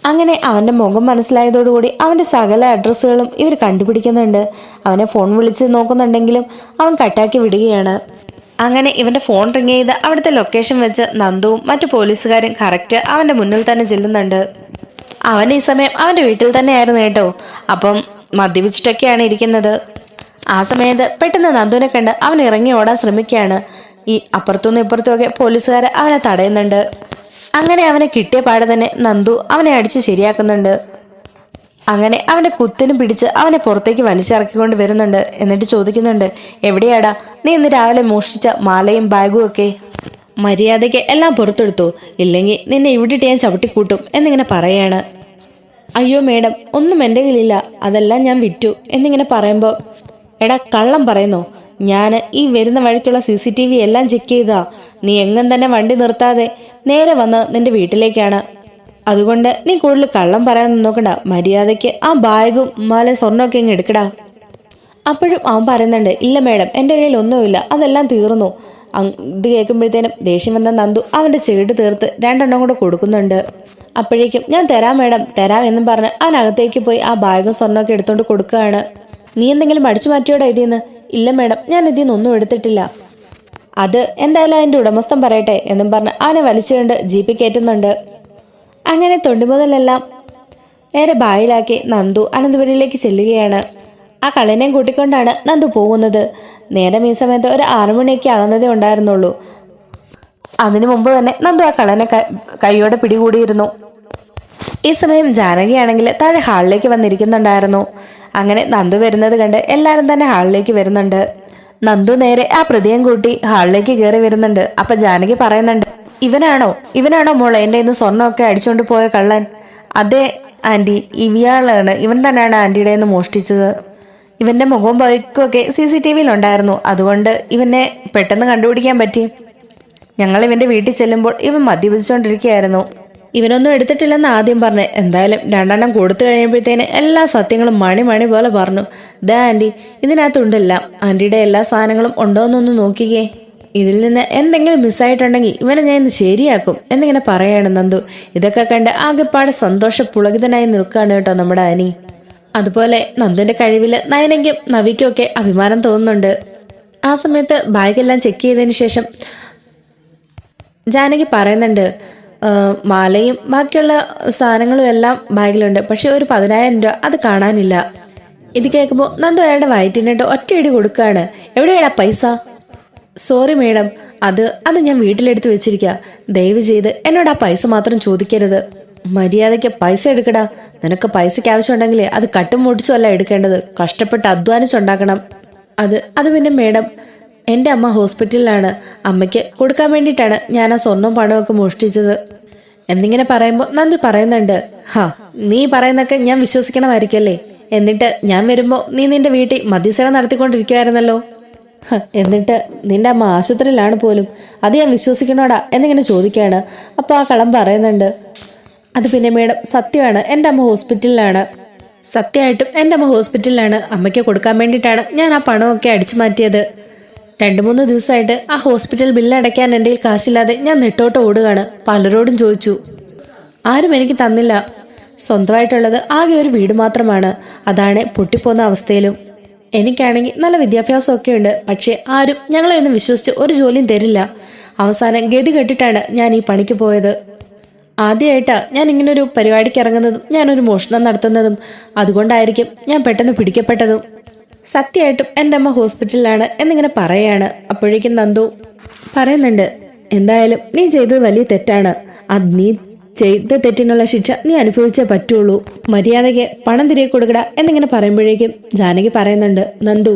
അങ്ങനെ അവന്റെ മുഖം മനസ്സിലായതോടുകൂടി അവന്റെ സകല അഡ്രസ്സുകളും ഇവർ കണ്ടുപിടിക്കുന്നുണ്ട്. അവനെ ഫോൺ വിളിച്ച് നോക്കുന്നുണ്ടെങ്കിലും അവൻ കട്ടാക്കി വിടുകയാണ്. അങ്ങനെ ഇവന്റെ ഫോൺ റിങ് ചെയ്ത് അവിടുത്തെ ലൊക്കേഷൻ വെച്ച് നന്ദുവും മറ്റു പോലീസുകാരും കറക്റ്റ് അവന്റെ മുന്നിൽ തന്നെ ചെല്ലുന്നുണ്ട്. അവൻ ഈ സമയം അവന്റെ വീട്ടിൽ തന്നെയായിരുന്നു കേട്ടോ. അപ്പം മദ്യപിച്ചിട്ടൊക്കെയാണ് ഇരിക്കുന്നത്. ആ സമയത്ത് പെട്ടെന്ന് നന്ദുവിനെ കണ്ട് അവൻ ഇറങ്ങി ഓടാൻ ശ്രമിക്കുകയാണ്. ഈ അപ്പുറത്തുനിന്നും ഇപ്പുറത്തുമൊക്കെ പോലീസുകാർ അവനെ തടയുന്നുണ്ട്. അങ്ങനെ അവനെ കിട്ടിയ പാടെ തന്നെ നന്ദു അവനെ അടിച്ച് ശരിയാക്കുന്നുണ്ട്. അങ്ങനെ അവന്റെ കുത്തിനും പിടിച്ച് അവനെ പുറത്തേക്ക് വലിച്ചിറക്കിക്കൊണ്ട് വരുന്നുണ്ട്. എന്നിട്ട് ചോദിക്കുന്നുണ്ട്, എവിടെയാടാ നീ ഇന്ന് രാവിലെ മോഷ്ടിച്ച മാലയും ബാഗും ഒക്കെ? മര്യാദയ്ക്ക് എല്ലാം പുറത്തെടുത്തു, ഇല്ലെങ്കിൽ നിന്നെ ഇവിടിട്ട് ഞാൻ ചവിട്ടിക്കൂട്ടും എന്നിങ്ങനെ പറയാണ്. അയ്യോ മേഡം, ഒന്നും എൻ്റെ കയ്യിലില്ല, അതെല്ലാം ഞാൻ വിറ്റു എന്നിങ്ങനെ പറയുമ്പോൾ, എടാ കള്ളം പറയുന്നോ? ഞാൻ ഈ വരുന്ന വഴിക്കുള്ള CCTV എല്ലാം ചെക്ക് ചെയ്താ. നീ എങ്ങും തന്നെ വണ്ടി നിർത്താതെ നേരെ വന്ന് നിന്റെ വീട്ടിലേക്കാണ്. അതുകൊണ്ട് നീ കൂടുതൽ കള്ളം പറയാൻ നോക്കണ്ട, മര്യാദയ്ക്ക് ആ ബാഗും മാല സ്വർണ്ണമൊക്കെ ഇങ്ങ് എടുക്കടാ. അപ്പോഴും അവൻ പറയുന്നുണ്ട്, ഇല്ല മേഡം, എൻ്റെ കയ്യിൽ ഒന്നുമില്ല, അതെല്ലാം തീർന്നു. ഇത് കേൾക്കുമ്പോഴത്തേനും ദേഷ്യം വന്ന നന്ദു അവൻ്റെ ചെവിട് തീർത്ത് 2 എണ്ണം കൂടെ കൊടുക്കുന്നുണ്ട്. അപ്പോഴേക്കും ഞാൻ തരാം മേഡം, തരാം എന്നും പറഞ്ഞ് അവനകത്തേക്ക് പോയി ആ ബാഗും സ്വർണ്ണമൊക്കെ എടുത്തോണ്ട് കൊടുക്കുകയാണ്. നീ എന്തെങ്കിലും അടിച്ചു മാറ്റിയോടെ ഇതിന്ന്? ഇല്ല മേഡം, ഞാൻ ഇതിന്നൊന്നും എടുത്തിട്ടില്ല. അത് എന്തായാലും അതിൻ്റെ ഉടമസ്ഥൻ പറയട്ടെ എന്നും പറഞ്ഞ് അവനെ വലിച്ചുകൊണ്ട് ജീപ്പിൽ കയറ്റുന്നുണ്ട്. അങ്ങനെ തൊണ്ടിമുതലെല്ലാം നേരെ ബായിലാക്കി നന്ദു അനന്തപുരിയിലേക്ക് ചെല്ലുകയാണ്. ആ കള്ളനെയും കൂട്ടിക്കൊണ്ടാണ് നന്ദു പോകുന്നത്. നേരം ഈ സമയത്ത് ഒരു 6 മണിയൊക്കെ ആകുന്നതേ ഉണ്ടായിരുന്നുള്ളൂ. അതിനു മുമ്പ് തന്നെ നന്ദു ആ കള്ളനെ കൈയോടെ പിടികൂടിയിരുന്നു. ഈ സമയം ജാനകിയാണെങ്കിൽ താഴെ ഹാളിലേക്ക് വന്നിരിക്കുന്നുണ്ടായിരുന്നു. അങ്ങനെ നന്ദു വരുന്നത് കണ്ട് എല്ലാവരും തന്നെ ഹാളിലേക്ക് വരുന്നുണ്ട്. നന്ദു നേരെ ആ പ്രതിയും കൂട്ടി ഹാളിലേക്ക് കയറി വരുന്നുണ്ട്. അപ്പൊ ജാനകി പറയുന്നുണ്ട്, ഇവനാണോ മോളെ എൻ്റെ ഇന്ന് സ്വർണ്ണമൊക്കെ അടിച്ചോണ്ട് പോയ കള്ളൻ? അതെ ആന്റി, ഇവൻ തന്നെയാണ് ആന്റിയുടെ നിന്ന് മോഷ്ടിച്ചത്. ഇവന്റെ മുഖവും ബൈക്കൊക്കെ CCTVയിൽ ഉണ്ടായിരുന്നു, അതുകൊണ്ട് ഇവനെ പെട്ടെന്ന് കണ്ടുപിടിക്കാൻ പറ്റി. ഞങ്ങൾ ഇവന്റെ വീട്ടിൽ ചെല്ലുമ്പോൾ ഇവൻ മദ്യപിച്ചുകൊണ്ടിരിക്കുകയായിരുന്നു. ഇവനൊന്നും എടുത്തിട്ടില്ലെന്ന് ആദ്യം പറഞ്ഞ്, എന്തായാലും 2 എണ്ണം കൊടുത്തു കഴിയുമ്പോഴത്തേന് എല്ലാ സത്യങ്ങളും മണി പോലെ പറഞ്ഞു. ദാ ആന്റി, ഇതിനകത്തുണ്ടല്ല, ആന്റിയുടെ എല്ലാ സാധനങ്ങളും ഉണ്ടോയെന്നൊന്ന് നോക്കിക്കേ. ഇതിൽ നിന്ന് എന്തെങ്കിലും മിസ്സായിട്ടുണ്ടെങ്കിൽ ഇവനെ ഞാൻ ഇന്ന് ശരിയാക്കും എന്നിങ്ങനെ പറയാണ് നന്ദു. ഇതൊക്കെ കണ്ട് ആകെപ്പാടെ സന്തോഷ പുളകിതനായി നിൽക്കുകയാണ് കേട്ടോ നമ്മുടെ അനി. അതുപോലെ നന്ദുവിന്റെ കഴിവിൽ നയനയ്ക്കും നവിക്കും ഒക്കെ അഭിമാനം തോന്നുന്നുണ്ട്. ആ സമയത്ത് ബാഗെല്ലാം ചെക്ക് ചെയ്തതിന് ശേഷം ജാനകി പറയുന്നുണ്ട്, മാലയും ബാക്കിയുള്ള സാധനങ്ങളും എല്ലാം ബാഗിലുണ്ട്, പക്ഷെ ഒരു 10,000 രൂപ അത് കാണാനില്ല. ഇത് കേൾക്കുമ്പോൾ നന്ദു അയാളുടെ വയറ്റിനിട്ട് ഒറ്റയടി കൊടുക്കുകയാണ്. എവിടെയാടാ പൈസ? സോറി മേഡം, അത് ഞാൻ വീട്ടിലെടുത്ത് വെച്ചിരിക്കുക. ദയവ് ചെയ്ത് എന്നോട് ആ പൈസ മാത്രം ചോദിക്കരുത്. മര്യാദയ്ക്ക് പൈസ എടുക്കടാ. നിനക്ക് പൈസയ്ക്ക് ആവശ്യമുണ്ടെങ്കിൽ അത് കട്ടും മുട്ടിച്ചും അല്ല എടുക്കേണ്ടത്, കഷ്ടപ്പെട്ട് അധ്വാനിച്ചുണ്ടാക്കണം. അത് പിന്നെ മേഡം, എൻ്റെ അമ്മ ഹോസ്പിറ്റലിലാണ്. അമ്മയ്ക്ക് കൊടുക്കാൻ വേണ്ടിയിട്ടാണ് ഞാൻ ആ സ്വർണ്ണവും പണമൊക്കെ മോഷ്ടിച്ചത് എന്നിങ്ങനെ പറയുമ്പോൾ നന്ദി പറയുന്നുണ്ട്. നീ പറയുന്നൊക്കെ ഞാൻ വിശ്വസിക്കണമായിരിക്കല്ലേ? എന്നിട്ട് ഞാൻ വരുമ്പോൾ നീ നിന്റെ വീട്ടിൽ മദ്യസേവ നടത്തിക്കൊണ്ടിരിക്കുവായിരുന്നല്ലോ. എന്നിട്ട് നിന്റെ അമ്മ ആശുപത്രിയിലാണ് പോലും. അത് ഞാൻ വിശ്വസിക്കണോടാ എന്നിങ്ങനെ ചോദിക്കുകയാണ്. അപ്പോൾ ആ കളം പറയുന്നുണ്ട്, അത് പിന്നെ മേഡം സത്യമാണ്, എൻ്റെ അമ്മ ഹോസ്പിറ്റലിലാണ്. സത്യമായിട്ടും എൻ്റെ അമ്മ ഹോസ്പിറ്റലിലാണ്. അമ്മയ്ക്ക് കൊടുക്കാൻ വേണ്ടിയിട്ടാണ് ഞാൻ ആ പണമൊക്കെ അടിച്ചു മാറ്റിയത്. 2-3 ദിവസമായിട്ട് ആ ഹോസ്പിറ്റൽ ബില്ല് അടയ്ക്കാൻ എൻ്റെ കയ്യിൽ കാശില്ലാതെ ഞാൻ നെട്ടോട്ട് ഓടുകയാണ്. പലരോടും ചോദിച്ചു, ആരും എനിക്ക് തന്നില്ല. സ്വന്തമായിട്ടുള്ളത് ആകെ ഒരു വീട് മാത്രമാണ്. അതാണ് പൊട്ടിപ്പോകുന്ന അവസ്ഥയിലും. എനിക്കാണെങ്കിൽ നല്ല വിദ്യാഭ്യാസമൊക്കെ ഉണ്ട്. പക്ഷേ ആരും ഞങ്ങളെ ഒന്നും വിശ്വസിച്ച് ഒരു ജോലിയും തരില്ല. അവസാനം ഗതി കെട്ടിട്ടാണ് ഞാൻ ഈ പണിക്ക് പോയത്. ആദ്യമായിട്ടാ ഞാൻ ഇങ്ങനൊരു പരിപാടിക്ക് ഇറങ്ങുന്നതും ഞാനൊരു മോഷണം നടത്തുന്നതും. അതുകൊണ്ടായിരിക്കും ഞാൻ പെട്ടെന്ന് പിടിക്കപ്പെട്ടതും. സത്യമായിട്ടും എൻ്റെ അമ്മ ഹോസ്പിറ്റലിലാണ് എന്നിങ്ങനെ പറയാണ്. അപ്പോഴേക്കും നന്ദു പറയുന്നുണ്ട്, എന്തായാലും നീ ചെയ്തത് വലിയ തെറ്റാണ്. അത് നീ ചെയ്ത തെറ്റിനുള്ള ശിക്ഷ നീ അനുഭവിച്ചേ പറ്റുള്ളൂ. മര്യാദയ്ക്ക് പണം തിരികെ കൊടുക്കട എന്നിങ്ങനെ പറയുമ്പോഴേക്കും ജാനകി പറയുന്നുണ്ട്, നന്ദു,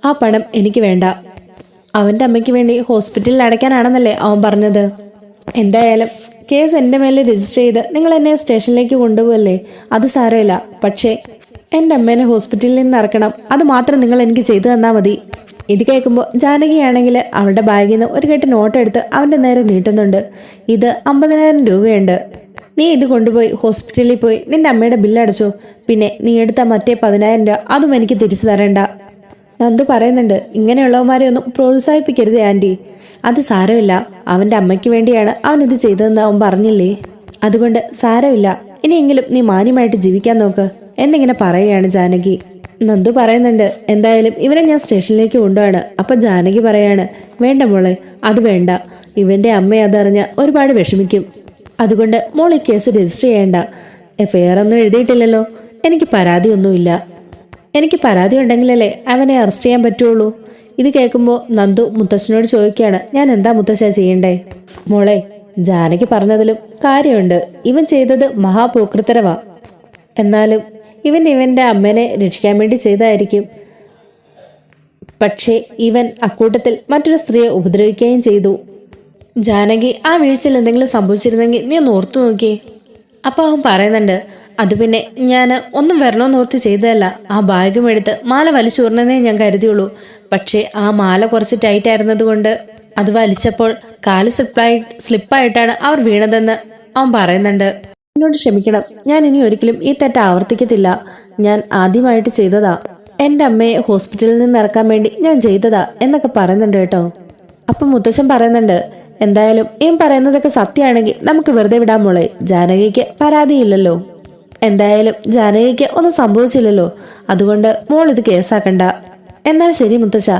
ആ പണം എനിക്ക് വേണ്ട. അവൻ്റെ അമ്മയ്ക്ക് വേണ്ടി ഹോസ്പിറ്റലിൽ അടയ്ക്കാനാണെന്നല്ലേ അവൻ പറഞ്ഞത്. എന്തായാലും കേസ് എൻ്റെ മേലെ രജിസ്റ്റർ ചെയ്ത് നിങ്ങൾ എന്നെ സ്റ്റേഷനിലേക്ക് കൊണ്ടുപോകല്ലേ, അത് സാരമില്ല. പക്ഷേ എൻ്റെ അമ്മേനെ ഹോസ്പിറ്റലിൽ നിന്ന് ഇറക്കണം. അത് മാത്രം നിങ്ങൾ എനിക്ക് ചെയ്തു തന്നാൽ മതി. ഇത് കേൾക്കുമ്പോൾ ജാനകിയാണെങ്കിൽ അവളുടെ ബാഗിൽ നിന്ന് ഒരു കെട്ട് നോട്ട് എടുത്ത് അവൻ്റെ നേരെ നീട്ടുന്നുണ്ട്. ഇത് 50,000 രൂപയുണ്ട്. നീ ഇത് കൊണ്ടുപോയി ഹോസ്പിറ്റലിൽ പോയി നിന്റെ അമ്മയുടെ ബില്ലടച്ചോ. പിന്നെ നീ എടുത്ത മറ്റേ 10,000 രൂപ അതും എനിക്ക് തിരിച്ചു തരേണ്ട. നന്ദു പറയുന്നുണ്ട്, ഇങ്ങനെയുള്ളവന്മാരെ ഒന്നും പ്രോത്സാഹിപ്പിക്കരുത് ആൻറ്റി. അത് സാരമില്ല, അവൻ്റെ അമ്മയ്ക്ക് വേണ്ടിയാണ് അവൻ ഇത് ചെയ്തതെന്ന് അവൻ പറഞ്ഞില്ലേ. അതുകൊണ്ട് സാരമില്ല, ഇനിയെങ്കിലും നീ മാന്യമായിട്ട് ജീവിക്കാൻ നോക്ക് എന്നിങ്ങനെ പറയുകയാണ് ജാനകി. നന്ദു പറയുന്നുണ്ട്, എന്തായാലും ഇവനെ ഞാൻ സ്റ്റേഷനിലേക്ക് കൊണ്ടുപോവാണ്. അപ്പൊ ജാനകി പറയാണ്, വേണ്ട മോളെ, അത് വേണ്ട. ഇവന്റെ അമ്മ അതറിഞ്ഞ ഒരുപാട് വിഷമിക്കും. അതുകൊണ്ട് മോൾ ഈ കേസ് രജിസ്റ്റർ ചെയ്യേണ്ട. FIR ഒന്നും എഴുതിയിട്ടില്ലല്ലോ. എനിക്ക് പരാതിയൊന്നുമില്ല. എനിക്ക് പരാതി ഉണ്ടെങ്കിലല്ലേ അവനെ അറസ്റ്റ് ചെയ്യാൻ പറ്റുള്ളൂ. ഇത് കേൾക്കുമ്പോൾ നന്ദു മുത്തശ്ശനോട് ചോദിക്കുകയാണ്, ഞാൻ എന്താ മുത്തശ്ശ ചെയ്യണ്ടേ? മോളെ, ജാനകി പറഞ്ഞതിലും കാര്യമുണ്ട്. ഇവൻ ചെയ്തത് മഹാപോക്രിത്തരവാ. എന്നാലും ഇവന്റെ അമ്മേനെ രക്ഷിക്കാൻ വേണ്ടി ചെയ്തായിരിക്കും. പക്ഷേ ഇവൻ അക്കൂട്ടത്തിൽ മറ്റൊരു സ്ത്രീയെ ഉപദ്രവിക്കുകയും ചെയ്തു. ജാനകി, ആ വീഴ്ചയിൽ എന്തെങ്കിലും സംഭവിച്ചിരുന്നെങ്കിൽ നീ ഒന്ന് ഓർത്തു നോക്കിയേ. അപ്പൊ അവൻ പറയുന്നുണ്ട്, അത് പിന്നെ ഞാൻ ഒന്നും വരണമെന്ന് ഓർത്ത് ചെയ്തതല്ല. ആ ബാഗും എടുത്ത് മാല വലിച്ചൂർന്നതേ ഞാൻ കരുതിയുള്ളൂ. പക്ഷേ ആ മാല കുറച്ച് ടൈറ്റ് ആയിരുന്നത് കൊണ്ട് അത് വലിച്ചപ്പോൾ കാല് സ്ലിപ്പായിട്ടാണ് അവർ വീണതെന്ന് അവൻ പറയുന്നുണ്ട്. എന്നോട് ക്ഷമിക്കണം, ഞാൻ ഇനി ഒരിക്കലും ഈ തെറ്റ് ആവർത്തിക്കത്തില്ല. ഞാൻ ആദ്യമായിട്ട് ചെയ്തതാ. എൻ്റെ അമ്മയെ ഹോസ്പിറ്റലിൽ നിന്ന് ഇറക്കാൻ വേണ്ടി ഞാൻ ചെയ്തതാ എന്നൊക്കെ പറയുന്നുണ്ട് കേട്ടോ. അപ്പം മുത്തശ്ശൻ പറയുന്നുണ്ട്, എന്തായാലും ഈ പറയുന്നതൊക്കെ സത്യമാണെങ്കിൽ നമുക്ക് വെറുതെ വിടാൻ മോളെ. ജാനകിക്ക് പരാതിയില്ലല്ലോ. എന്തായാലും ജാനകിക്ക് ഒന്നും സംഭവിച്ചില്ലല്ലോ. അതുകൊണ്ട് മോൾ ഇത് കേസാക്കണ്ട. എന്നാൽ ശരി മുത്തശ്ശ,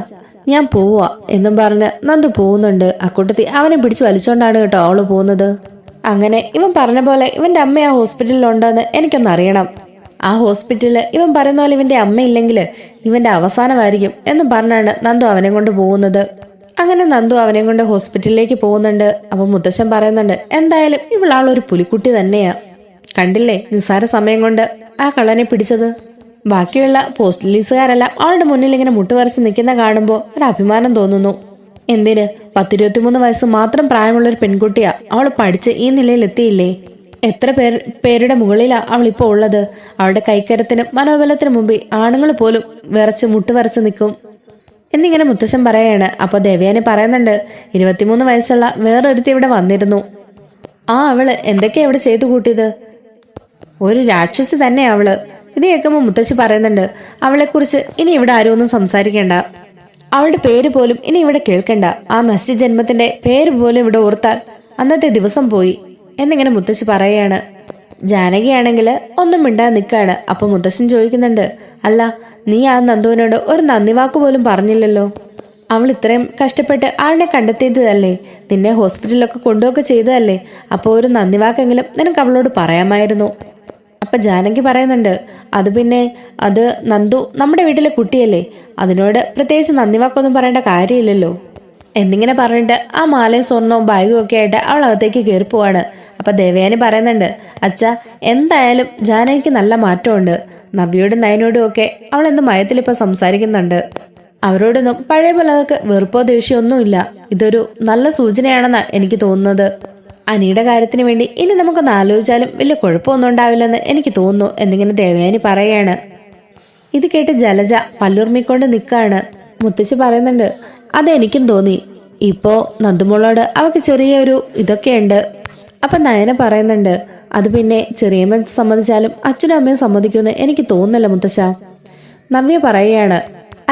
ഞാൻ പോവാ എന്നും പറഞ്ഞ് നന്ദു പോകുന്നുണ്ട്. അക്കൂട്ടത്തിൽ അവനെ പിടിച്ചു വലിച്ചോണ്ടാണ് കേട്ടോ അവള് പോകുന്നത്. അങ്ങനെ ഇവൻ പറഞ്ഞ പോലെ ഇവന്റെ അമ്മ ആ ഹോസ്പിറ്റലിലുണ്ടോന്ന് എനിക്കൊന്ന് അറിയണം. ആ ഹോസ്പിറ്റലിൽ ഇവൻ പറയുന്ന പോലെ ഇവന്റെ അമ്മ ഇല്ലെങ്കിൽ ഇവന്റെ അവസാനമായിരിക്കും എന്നും പറഞ്ഞാണ് നന്ദു അവനെ കൊണ്ട് പോകുന്നത്. അങ്ങനെ നന്ദു അവനെ കൊണ്ട് ഹോസ്പിറ്റലിലേക്ക് പോകുന്നുണ്ട്. അപ്പൊ മുത്തശ്ശൻ പറയുന്നുണ്ട്, എന്തായാലും ഇവളാളൊരു പുലിക്കുട്ടി തന്നെയാ. കണ്ടില്ലേ നിസ്സാര സമയം കൊണ്ട് ആ കള്ളനെ പിടിച്ചത്. ബാക്കിയുള്ള പോസ്റ്റലീസുകാരെല്ലാം അവളുടെ മുന്നിൽ ഇങ്ങനെ മുട്ടുവരച്ച് നിൽക്കുന്ന കാണുമ്പോൾ ഒരു അഭിമാനം തോന്നുന്നു. എന്തിന് 10-23 വയസ്സ് മാത്രം പ്രായമുള്ള ഒരു പെൺകുട്ടിയാ. അവൾ പഠിച്ച് ഈ നിലയിൽ എത്തിയില്ലേ. എത്ര പേരുടെ മുകളിലാ അവളിപ്പോൾ ഉള്ളത്. അവളുടെ കൈക്കരത്തിനും മനോബലത്തിനും മുമ്പിൽ ആണുങ്ങൾ പോലും മുട്ടുവരച്ച് നിൽക്കും എന്നിങ്ങനെ മുത്തശ്ശൻ പറയാണ്. അപ്പോൾ ദേവയാനി പറയുന്നുണ്ട്, 23 വയസ്സുള്ള വേറൊരുത്തി ഇവിടെ വന്നിരുന്നു. അവള് എന്തൊക്കെയാ ഇവിടെ ചെയ്തു കൂട്ടിയത്? ഒരു രാക്ഷസി തന്നെ അവള്. ഇത് കേൾക്കുമ്പോൾ മുത്തശ്ശി പറയുന്നുണ്ട്, അവളെക്കുറിച്ച് ഇനി ഇവിടെ ആരും ഒന്നും സംസാരിക്കേണ്ട. അവളുടെ പേര് പോലും ഇനി ഇവിടെ കേൾക്കണ്ട. ആ നശിച്ച ജന്മത്തിന്റെ പേര് പോലും ഇവിടെ ഓർത്താൽ അന്നത്തെ ദിവസം പോയി എന്നിങ്ങനെ മുത്തശ്ശി പറയാണ്. ജാനകിയാണെങ്കിൽ ഒന്നും മിണ്ടാതെ നിൽക്കാണ്. അപ്പൊ മുത്തശ്ശൻ ചോദിക്കുന്നുണ്ട്, അല്ല നീ ആ നന്ദുവിനോട് ഒരു നന്ദി വാക്ക് പോലും പറഞ്ഞില്ലല്ലോ. അവൾ ഇത്രയും കഷ്ടപ്പെട്ട് ആളിനെ കണ്ടെത്തിയതല്ലേ, നിന്നെ ഹോസ്പിറ്റലിലൊക്കെ കൊണ്ടുപോക്കെ ചെയ്തതല്ലേ. അപ്പോൾ ഒരു നന്ദി വാക്കെങ്കിലും നിനക്ക് അവളോട് പറയാമായിരുന്നു. അപ്പം ജാനകി പറയുന്നുണ്ട്, അത് പിന്നെ അത് നന്ദു നമ്മുടെ വീട്ടിലെ കുട്ടിയല്ലേ, അതിനോട് പ്രത്യേകിച്ച് നന്ദി വാക്കൊന്നും പറയേണ്ട കാര്യമില്ലല്ലോ എന്നിങ്ങനെ പറഞ്ഞിട്ട് ആ മാലയും സ്വർണവും ബാഗും ഒക്കെ ആയിട്ട് അവൾ അകത്തേക്ക് കയറി പോവാണ്. അപ്പം ദേവയാനി പറയുന്നുണ്ട്, അച്ഛാ എന്തായാലും ജാനകിക്ക് നല്ല മാറ്റമുണ്ട്. നവ്യോടും നയനോടും ഒക്കെ അവൾ എന്ത് മയത്തിലിപ്പോൾ സംസാരിക്കുന്നുണ്ട്. അവരോടൊന്നും പഴയ പോലെ അവർക്ക് വെറുപ്പോ ദേഷ്യമോ ഒന്നുമില്ല. ഇതൊരു നല്ല സൂചനയാണെന്നാണ് എനിക്ക് തോന്നുന്നത്. അനിയുടെ കാര്യത്തിന് വേണ്ടി ഇനി നമുക്കൊന്ന് ആലോചിച്ചാലും വലിയ കുഴപ്പമൊന്നും ഉണ്ടാവില്ലെന്ന് എനിക്ക് തോന്നുന്നു എന്നിങ്ങനെ ദേവയാനി പറയുകയാണ്. ഇത് കേട്ട് ജലജ പല്ലുർമിക്കൊണ്ട് നിൽക്കുകയാണ്. മുത്തശ്ശി പറയുന്നുണ്ട്, അതെനിക്കും തോന്നി. ഇപ്പോ നന്ദുമോളോട് അവൾക്ക് ചെറിയൊരു ഇതൊക്കെയുണ്ട്. അപ്പം നയന പറയുന്നുണ്ട്, അത് പിന്നെ ചെറിയമ്മ സമ്മതിച്ചാലും അച്ഛനും അമ്മയും സമ്മതിക്കുമെന്ന് എനിക്ക് തോന്നുന്നില്ല മുത്തശ്ശ. നവ്യ പറയുകയാണ്,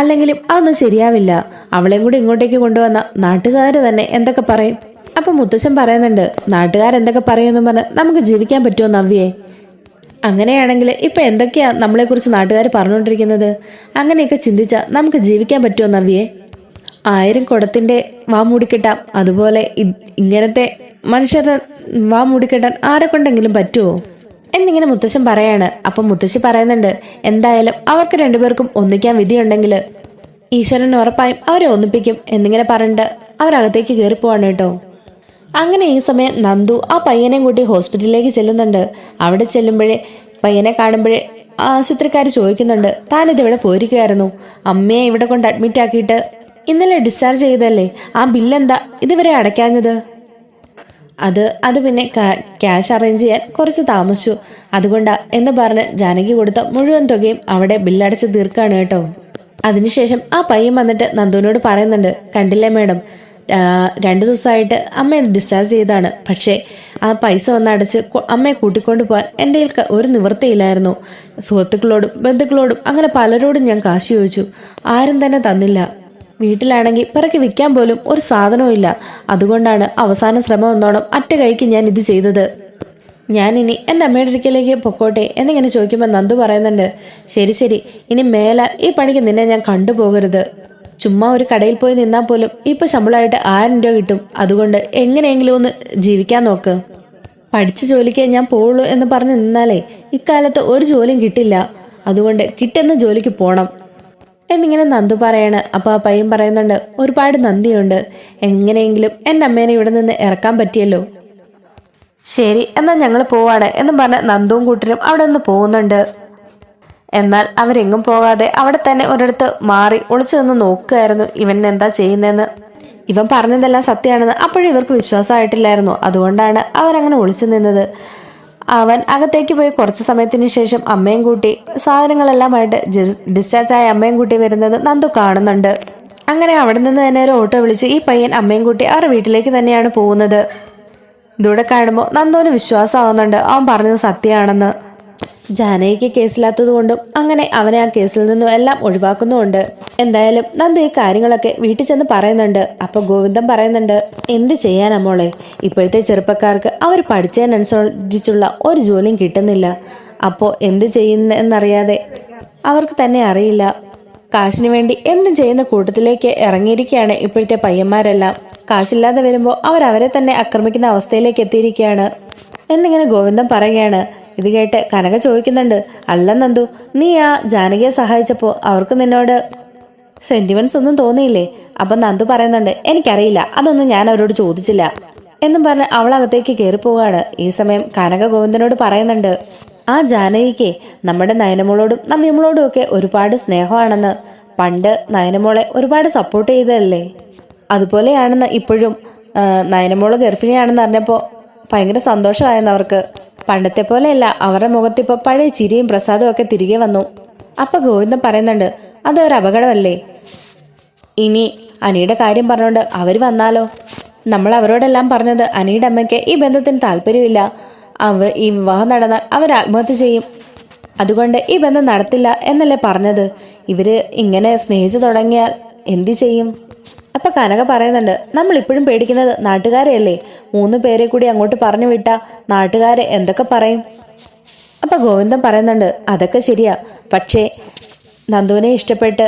അല്ലെങ്കിലും അതൊന്നും ശരിയാവില്ല. അവളെയും കൂടി ഇങ്ങോട്ടേക്ക് കൊണ്ടുവന്ന നാട്ടുകാർ തന്നെ എന്തൊക്കെ പറയും. അപ്പൊ മുത്തശ്ശൻ പറയുന്നുണ്ട്, നാട്ടുകാരെന്തൊക്കെ പറയുമെന്ന് പറഞ്ഞ് നമുക്ക് ജീവിക്കാൻ പറ്റുമോ നവ്യേ? അങ്ങനെയാണെങ്കിൽ ഇപ്പൊ എന്തൊക്കെയാ നമ്മളെക്കുറിച്ച് നാട്ടുകാർ പറഞ്ഞുകൊണ്ടിരിക്കുന്നത്? അങ്ങനെയൊക്കെ ചിന്തിച്ചാൽ നമുക്ക് ജീവിക്കാൻ പറ്റുമോ നവ്യേ? 1000 കുടത്തിന്റെ വാ മൂടിക്കെട്ടാം, അതുപോലെ ഇങ്ങനത്തെ മനുഷ്യരുടെ വാ മൂടിക്കെട്ടാൻ ആരെ കൊണ്ടെങ്കിലും പറ്റുമോ എന്നിങ്ങനെ മുത്തശ്ശൻ പറയാണ്. അപ്പം മുത്തശ്ശി പറയുന്നുണ്ട്, എന്തായാലും അവർക്ക് രണ്ടുപേർക്കും ഒന്നിക്കാൻ വിധിയുണ്ടെങ്കിൽ ഈശ്വരൻ ഉറപ്പായും അവരെ ഒന്നിപ്പിക്കും എന്നിങ്ങനെ പറഞ്ഞിട്ട് അവരകത്തേക്ക് കയറിപ്പോവാണ് കേട്ടോ. അങ്ങനെ ഈ സമയം നന്ദു ആ പയ്യനെയും കൂട്ടി ഹോസ്പിറ്റലിലേക്ക് ചെല്ലുന്നുണ്ട്. അവിടെ ചെല്ലുമ്പോഴേ പയ്യനെ കാണുമ്പോഴേ ആശുപത്രിക്കാർ ചോദിക്കുന്നുണ്ട്, താനിതിവിടെ പോയിരിക്കുമായിരുന്നു, അമ്മയെ ഇവിടെ കൊണ്ട് അഡ്മിറ്റ് ആക്കിയിട്ട് ഇന്നലെ ഡിസ്ചാർജ് ചെയ്തല്ലേ, ആ ബില്ലെന്താ ഇതുവരെ അടയ്ക്കാഞ്ഞത്? അത് പിന്നെ ക്യാഷ് അറേഞ്ച് ചെയ്യാൻ കുറച്ച് താമസിച്ചു, അതുകൊണ്ടാ എന്ന് പറഞ്ഞ് ജാനകി കൊടുത്ത മുഴുവൻ തുകയും അവിടെ ബില്ലടച്ച് തീർക്കാണ് കേട്ടോ. അതിനുശേഷം ആ പയ്യൻ വന്നിട്ട് നന്ദുവിനോട് പറയുന്നുണ്ട്, കണ്ടില്ലേ മാഡം, 2 ദിവസമായിട്ട് അമ്മയെ ഡിസ്ചാർജ് ചെയ്താണ്. പക്ഷേ ആ പൈസ ഒന്ന് അടച്ച് അമ്മയെ കൂട്ടിക്കൊണ്ട് പോകാൻ എൻ്റെ കയ്യിൽ ഒരു നിവൃത്തിയില്ലായിരുന്നു. സുഹൃത്തുക്കളോടും ബന്ധുക്കളോടും അങ്ങനെ പലരോടും ഞാൻ കാശ് ചോദിച്ചു, ആരും തന്നെ തന്നില്ല. വീട്ടിലാണെങ്കിൽ പിറക്കി വിൽക്കാൻ പോലും ഒരു സാധനവും ഇല്ല. അതുകൊണ്ടാണ് അവസാന ശ്രമം എന്നോണം അറ്റ കൈക്ക് ഞാൻ ഇത് ചെയ്തത്. ഞാനിനി എൻ്റെ അമ്മയുടെ അടുക്കലേക്ക് പൊക്കോട്ടെ എന്നിങ്ങനെ ചോദിക്കുമ്പോൾ നന്ദു പറയുന്നുണ്ട്, ശരി ശരി, ഇനി മേലാൽ ഈ പണിക്ക് നിന്നെ ഞാൻ കണ്ടുപോകരുത്. ചുമ്മാ ഒരു കടയിൽ പോയി നിന്നാൽ പോലും ഇപ്പൊ ശമ്പളമായിട്ട് 1000 രൂപ കിട്ടും. അതുകൊണ്ട് എങ്ങനെയെങ്കിലും ഒന്ന് ജീവിക്കാൻ നോക്ക്. പഠിച്ച ജോലിക്ക് ഞാൻ പോവുള്ളൂ എന്ന് പറഞ്ഞ് നിന്നാലേ ഇക്കാലത്ത് ഒരു ജോലിയും കിട്ടില്ല. അതുകൊണ്ട് കിട്ടുന്ന ജോലിക്ക് പോണം എന്നിങ്ങനെ നന്ദു പറയാണ്. അപ്പൊ ആ പയ്യൻ പറയുന്നുണ്ട്, ഒരുപാട് നന്ദിയുണ്ട്, എങ്ങനെയെങ്കിലും എൻ്റെ അമ്മേനെ ഇവിടെ നിന്ന് ഇറക്കാൻ പറ്റിയല്ലോ. ശരി എന്നാൽ ഞങ്ങൾ പോവാണ് എന്നും പറഞ്ഞ് നന്ദുവും കൂട്ടരും അവിടെ നിന്ന് പോകുന്നുണ്ട്. എന്നാൽ അവരെങ്ങും പോകാതെ അവിടെ തന്നെ ഒരിടത്ത് മാറി ഒളിച്ചു നിന്ന് നോക്കുകയായിരുന്നു ഇവൻ എന്താ ചെയ്യുന്നതെന്ന്. ഇവൻ പറഞ്ഞതെല്ലാം സത്യമാണെന്ന് അപ്പോഴും ഇവർക്ക് വിശ്വാസമായിട്ടില്ലായിരുന്നു. അതുകൊണ്ടാണ് അവരങ്ങനെ ഒളിച്ചു നിന്നത്. അവൻ അകത്തേക്ക് പോയി കുറച്ച് സമയത്തിന് ശേഷം അമ്മയും കൂട്ടി സാധനങ്ങളെല്ലാമായിട്ട് ഡിസ്ചാർജായ അമ്മയും കൂട്ടി വരുന്നത് നന്ദു കാണുന്നുണ്ട്. അങ്ങനെ അവിടെ നിന്ന് തന്നെ ഒരു ഓട്ടോ വിളിച്ച് ഈ പയ്യൻ അമ്മയും കൂട്ടി അവരുടെ വീട്ടിലേക്ക് തന്നെയാണ് പോകുന്നത്. ഇതൂടെ കാണുമ്പോൾ നന്ദുവിന് വിശ്വാസമാകുന്നുണ്ട് അവൻ പറഞ്ഞത് സത്യമാണെന്ന്. ജാനകിക്ക് കേസില്ലാത്തത് കൊണ്ടും അങ്ങനെ അവനെ ആ കേസിൽ നിന്നും എല്ലാം ഒഴിവാക്കുന്നുമുണ്ട്. എന്തായാലും നന്ദു ഈ കാര്യങ്ങളൊക്കെ വീട്ടിൽ ചെന്ന് പറയുന്നുണ്ട്. അപ്പൊ ഗോവിന്ദൻ പറയുന്നുണ്ട്, എന്ത് ചെയ്യാനാ മോളെ, ഇപ്പോഴത്തെ ചെറുപ്പക്കാർക്ക് അവർ പഠിച്ചതിനനുസരിച്ചുള്ള ഒരു ജോലിയും കിട്ടുന്നില്ല. അപ്പോൾ എന്ത് ചെയ്യുന്നറിയാതെ അവർക്ക് തന്നെ അറിയില്ല. കാശിന് വേണ്ടി എന്തും ചെയ്യുന്ന കൂട്ടത്തിലേക്ക് ഇറങ്ങിയിരിക്കുകയാണ് ഇപ്പോഴത്തെ പയ്യന്മാരെല്ലാം. കാശില്ലാതെ വരുമ്പോൾ അവരവരെ തന്നെ ആക്രമിക്കുന്ന അവസ്ഥയിലേക്ക് എത്തിയിരിക്കുകയാണ് എന്നിങ്ങനെ ഗോവിന്ദൻ പറയുകയാണ്. ഇത് കേട്ട് കനക ചോദിക്കുന്നുണ്ട്, അല്ല നന്ദു, നീ ആ ജാനകിയെ സഹായിച്ചപ്പോൾ അവർക്ക് നിന്നോട് സെന്റിമെന്റ്സ് ഒന്നും തോന്നിയില്ലേ? അപ്പം നന്ദു പറയുന്നുണ്ട്, എനിക്കറിയില്ല, അതൊന്നും ഞാൻ അവരോട് ചോദിച്ചില്ല എന്നും പറഞ്ഞ് അവളകത്തേക്ക് കയറിപ്പോവുകയാണ്. ഈ സമയം കനക ഗോവിന്ദനോട് പറയുന്നുണ്ട്, ആ ജാനകിക്ക് നമ്മുടെ നയനമോളോടും നവ്യമോളോടും ഒക്കെ ഒരുപാട് സ്നേഹമാണെന്ന്. പണ്ട് നയനമോളെ ഒരുപാട് സപ്പോർട്ട് ചെയ്തതല്ലേ, അതുപോലെയാണെന്ന് ഇപ്പോഴും. നയനമോള് ഗർഭിണിയാണെന്ന് അറിഞ്ഞപ്പോൾ ഭയങ്കര സന്തോഷമായെന്ന് അവർക്ക്. പണ്ടത്തെ പോലെയല്ല, അവരുടെ മുഖത്തിപ്പോൾ പഴയ ചിരിയും പ്രസാദവും ഒക്കെ തിരികെ വന്നു. അപ്പൊ ഗോവിന്ദൻ പറയുന്നുണ്ട്, അതൊരു അപകടമല്ലേ, ഇനി അനിയുടെ കാര്യം പറഞ്ഞുകൊണ്ട് അവർ വന്നാലോ? നമ്മൾ അവരോടെല്ലാം പറഞ്ഞത് അനിയുടെ അമ്മയ്ക്ക് ഈ ബന്ധത്തിന് താല്പര്യമില്ല, ഈ വിവാഹം നടന്നാൽ അവർ ആത്മഹത്യ ചെയ്യും, അതുകൊണ്ട് ഈ ബന്ധം നടത്തില്ല എന്നല്ലേ പറഞ്ഞത്. ഇവര് ഇങ്ങനെ സ്നേഹിച്ചു തുടങ്ങിയാൽ എന്തു ചെയ്യും? അപ്പൊ കനക പറയുന്നുണ്ട്, നമ്മൾ ഇപ്പോഴും പേടിക്കുന്നത് നാട്ടുകാരെയല്ലേ, 3 പേരെ കൂടി അങ്ങോട്ട് പറഞ്ഞു വിട്ടാ നാട്ടുകാരെ എന്തൊക്കെ പറയും? അപ്പൊ ഗോവിന്ദൻ പറയുന്നുണ്ട്, അതൊക്കെ ശരിയാ, പക്ഷേ നന്ദുവിനെ ഇഷ്ടപ്പെട്ട്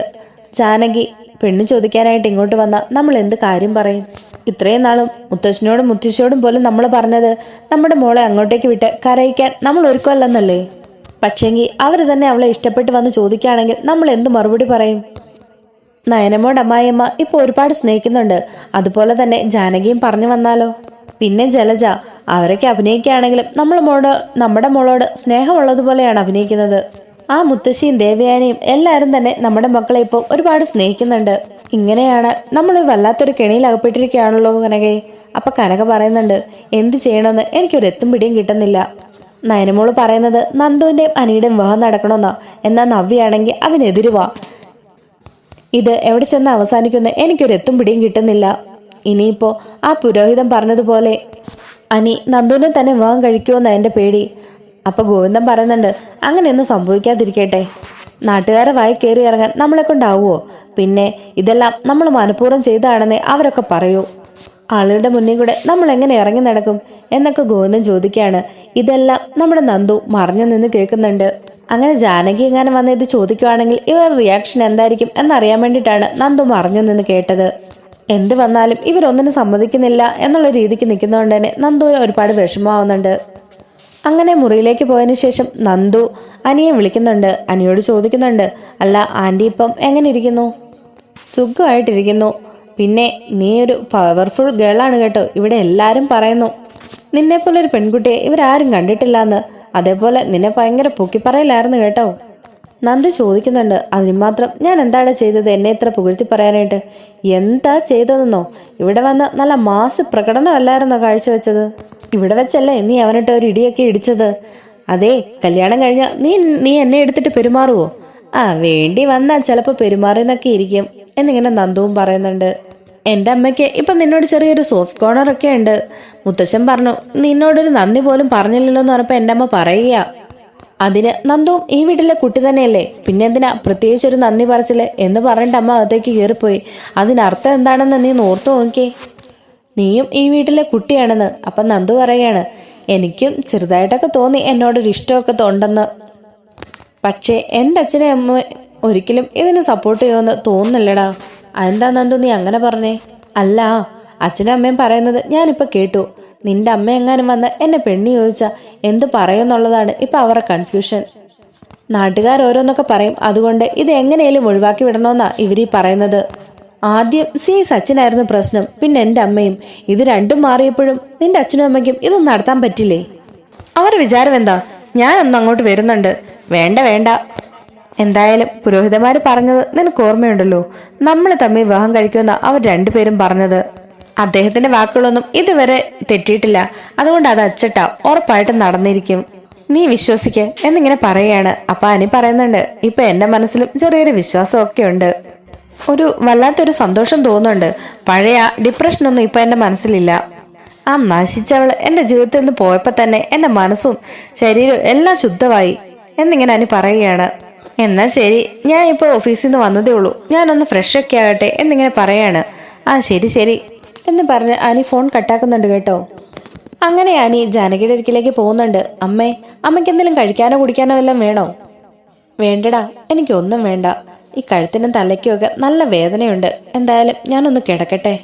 ജാനകി പെണ്ണ് ചോദിക്കാനായിട്ട് ഇങ്ങോട്ട് വന്നാൽ നമ്മൾ എന്ത് കാര്യം പറയും? ഇത്രയും നാളും മുത്തശ്ശനോടും മുത്തശ്ശിയോടും പോലും നമ്മൾ പറഞ്ഞത് നമ്മുടെ മോളെ അങ്ങോട്ടേക്ക് വിട്ട് കരയിക്കാൻ നമ്മൾ ഒരുക്കമല്ലെന്നല്ലേ. പക്ഷേങ്കിൽ അവർ തന്നെ അവളെ ഇഷ്ടപ്പെട്ട് വന്ന് ചോദിക്കുകയാണെങ്കിൽ നമ്മൾ എന്ത് മറുപടി പറയും? നയനമോട് അമ്മായിയമ്മ ഇപ്പോൾ ഒരുപാട് സ്നേഹിക്കുന്നുണ്ട്, അതുപോലെ തന്നെ ജാനകിയും പറഞ്ഞു വന്നാലോ? പിന്നെ ജലജ, അവരൊക്കെ അഭിനയിക്കുകയാണെങ്കിലും നമ്മുടെ മോളോട് സ്നേഹമുള്ളതുപോലെയാണ് അഭിനയിക്കുന്നത്. ആ മുത്തശ്ശിയും ദേവയാനിയും എല്ലാവരും തന്നെ നമ്മുടെ മക്കളെ ഇപ്പോൾ ഒരുപാട് സ്നേഹിക്കുന്നുണ്ട്. ഇങ്ങനെയാണ് നമ്മൾ വല്ലാത്തൊരു കെണിയിൽ അകപ്പെട്ടിരിക്കുകയാണല്ലോ കനകെ. അപ്പൊ കനക പറയുന്നുണ്ട്, എന്ത് ചെയ്യണമെന്ന് എനിക്കൊരു എത്തും പിടിയും കിട്ടുന്നില്ല. നയനമോള് പറയുന്നത് നന്ദുവിന്റെയും അനിയുടെയും വിവാഹം നടക്കണമെന്നാ. എന്നാൽ നവ്യാണെങ്കിൽ അതിനെതിരുവാ. ഇത് എവിടെ ചെന്ന് അവസാനിക്കുന്ന എനിക്കൊരു എത്തും പിടിയും കിട്ടുന്നില്ല. ഇനിയിപ്പോ ആ പുരോഹിതൻ പറഞ്ഞതുപോലെ അനി നന്ദുവിനെ തന്നെ വിവാഹം കഴിക്കുമെന്ന എന്റെ പേടി. അപ്പൊ ഗോവിന്ദൻ പറയുന്നുണ്ട്, അങ്ങനെയൊന്നും സംഭവിക്കാതിരിക്കട്ടെ. നാട്ടുകാരെ വായി കയറി ഇറങ്ങാൻ നമ്മളെ കൊണ്ടാവുമോ? പിന്നെ ഇതെല്ലാം നമ്മൾ മനഃപൂർവ്വം ചെയ്താണെന്നേ അവരൊക്കെ പറയൂ. ആളുകളുടെ മുന്നിൽ കൂടെ നമ്മൾ എങ്ങനെ ഇറങ്ങി നടക്കും എന്നൊക്കെ ഗോവിന്ദൻ ചോദിക്കുകയാണ്. ഇതെല്ലാം നമ്മുടെ നന്ദു മറിഞ്ഞു നിന്ന് കേൾക്കുന്നുണ്ട്. അങ്ങനെ ജാനകി എങ്ങനെ വന്ന് ഇത് ചോദിക്കുവാണെങ്കിൽ ഇവരുടെ റിയാക്ഷൻ എന്തായിരിക്കും എന്നറിയാൻ വേണ്ടിയിട്ടാണ് നന്ദു മറിഞ്ഞു നിന്ന് കേട്ടത്. എന്ത് വന്നാലും ഇവരൊന്നിനും സമ്മതിക്കുന്നില്ല എന്നുള്ള രീതിക്ക് നിൽക്കുന്നതുകൊണ്ട് തന്നെ നന്ദുവിന് ഒരുപാട് വിഷമമാവുന്നുണ്ട്. അങ്ങനെ മുറിയിലേക്ക് പോയതിനു ശേഷം നന്ദു അനിയെ വിളിക്കുന്നുണ്ട്. അനിയോട് ചോദിക്കുന്നുണ്ട്, അല്ല ആൻറ്റി ഇപ്പം എങ്ങനെ ഇരിക്കുന്നു? സുഖമായിട്ടിരിക്കുന്നു. പിന്നെ നീ ഒരു പവർഫുൾ ഗേളാണ് കേട്ടോ. ഇവിടെ എല്ലാവരും പറയുന്നു നിന്നെപ്പോലൊരു പെൺകുട്ടിയെ ഇവരാരും കണ്ടിട്ടില്ല എന്ന്. അതേപോലെ നിന്നെ ഭയങ്കര പൊക്കിപ്പറയിലായിരുന്നു കേട്ടോ. നന്ദു ചോദിക്കുന്നുണ്ട്, അതിന് മാത്രം ഞാൻ എന്താണ് ചെയ്തത് എന്നെ ഇത്ര പുകഴ്ത്തി പറയാനായിട്ട്? എന്താ ചെയ്തതെന്നോ? ഇവിടെ വന്ന് നല്ല മാസ് പ്രകടനമല്ലായിരുന്നോ കാഴ്ചവെച്ചത്? ഇവിടെ വെച്ചല്ലേ നീ അവനിട്ട് ഒരു ഇടിയൊക്കെ ഇടിച്ചത്? അതെ, കല്യാണം കഴിഞ്ഞ നീ എന്നെ എടുത്തിട്ട് പെരുമാറുവോ? വേണ്ടി വന്നാൽ ചിലപ്പോൾ പെരുമാറിയെന്നൊക്കെ ഇരിക്കും എന്നിങ്ങനെ നന്ദുവും പറയുന്നുണ്ട്. എൻ്റെ അമ്മയ്ക്ക് ഇപ്പം നിന്നോട് ചെറിയൊരു സോഫ്റ്റ് കോർണർ ഒക്കെ ഉണ്ട്. മുത്തശ്ശൻ പറഞ്ഞു നിന്നോടൊരു നന്ദി പോലും പറഞ്ഞില്ലല്ലോ എന്ന് പറഞ്ഞപ്പോൾ എൻ്റെ അമ്മ പറയുക. അതിന് നന്ദുവും ഈ വീട്ടിലെ കുട്ടി തന്നെയല്ലേ, പിന്നെന്തിനാ പ്രത്യേകിച്ചൊരു നന്ദി പറച്ചില് എന്ന് പറഞ്ഞിട്ട് അമ്മ അകത്തേക്ക് കയറിപ്പോയി. അതിനർത്ഥം എന്താണെന്ന് നീ ഓർത്തു നോക്കിയേ. നീയും ഈ വീട്ടിലെ കുട്ടിയാണെന്ന്. അപ്പം നന്ദു പറയാണ്, എനിക്കും ചെറുതായിട്ടൊക്കെ തോന്നി എന്നോടൊരു ഇഷ്ടമൊക്കെ ഉണ്ടെന്ന്. പക്ഷേ എൻ്റെ അച്ഛനെ അമ്മ ഒരിക്കലും ഇതിന് സപ്പോർട്ട് ചെയ്യുമെന്ന് തോന്നുന്നില്ലടാ. അതെന്താ നന്ദു നീ അങ്ങനെ പറഞ്ഞേ? അല്ല, അച്ഛനും അമ്മയും പറയുന്നത് ഞാനിപ്പോൾ കേട്ടു. നിന്റെ അമ്മ എങ്ങാനും വന്ന് എന്നെ പെണ്ണി ചോദിച്ചാൽ എന്ത് പറയുമെന്നുള്ളതാണ് ഇപ്പം അവരുടെ കൺഫ്യൂഷൻ. നാട്ടുകാർ ഓരോന്നൊക്കെ പറയും, അതുകൊണ്ട് ഇത് എങ്ങനെയും ഒഴിവാക്കി വിടണമെന്നാ ഇവരീ പറയുന്നത്. ആദ്യം സച്ചിനായിരുന്നു പ്രശ്നം, പിന്നെ എൻ്റെ അമ്മയും. ഇത് രണ്ടും മാറിയപ്പോഴും നിന്റെ അച്ഛനും അമ്മയ്ക്കും ഇത് നടത്താൻ പറ്റില്ലേ? അവരുടെ വിചാരം എന്താ? ഞാനൊന്നും അങ്ങോട്ട് വരുന്നുണ്ട്. വേണ്ട വേണ്ട. എന്തായാലും പുരോഹിതന്മാർ പറഞ്ഞത് നിനക്ക് ഓർമ്മയുണ്ടല്ലോ, നമ്മൾ തമ്മിൽ വിവാഹം കഴിക്കുമെന്ന അവർ രണ്ടുപേരും പറഞ്ഞത്. അദ്ദേഹത്തിന്റെ വാക്കുകളൊന്നും ഇതുവരെ തെറ്റിയിട്ടില്ല. അതുകൊണ്ട് അത് അച്ചട്ടാ ഉറപ്പായിട്ടും നടന്നിരിക്കും. നീ വിശ്വസിക്ക് എന്നിങ്ങനെ പറയുകയാണ്. അപ്പൊ അനി പറയുന്നുണ്ട്, ഇപ്പൊ എന്റെ മനസ്സിലും ചെറിയൊരു വിശ്വാസമൊക്കെ ഉണ്ട്. ഒരു വല്ലാത്തൊരു സന്തോഷം തോന്നുന്നുണ്ട്. പഴയ ഡിപ്രഷനൊന്നും ഇപ്പൊ എന്റെ മനസ്സിലില്ല. ആ നശിച്ചവള് എന്റെ ജീവിതത്തിൽ നിന്ന് പോയപ്പോ തന്നെ എന്റെ മനസ്സും ശരീരവും എല്ലാം ശുദ്ധമായി എന്നിങ്ങനെ അനി പറയുകയാണ്. എന്നാ ശരി, ഞാൻ ഇപ്പോൾ ഓഫീസിൽ നിന്ന് വന്നതേ ഉള്ളൂ, ഞാനൊന്ന് ഫ്രഷ് ഒക്കെ ആകട്ടെ എന്നിങ്ങനെ പറയാണ്. ശരി ശരി എന്ന് പറഞ്ഞ് അനി ഫോൺ കട്ടാക്കുന്നുണ്ട് കേട്ടോ. അങ്ങനെ അനി ജാനകിയുടെ അടുക്കിലേക്ക് പോകുന്നുണ്ട്. അമ്മയ്ക്ക് എന്തെങ്കിലും കഴിക്കാനോ കുടിക്കാനോ വല്ലതും വേണോ? വേണ്ടടാ, എനിക്കൊന്നും വേണ്ട. ഈ കഴുത്തിനും തലയ്ക്കും ഒക്കെ നല്ല വേദനയുണ്ട്. എന്തായാലും ഞാനൊന്ന് കിടക്കട്ടെ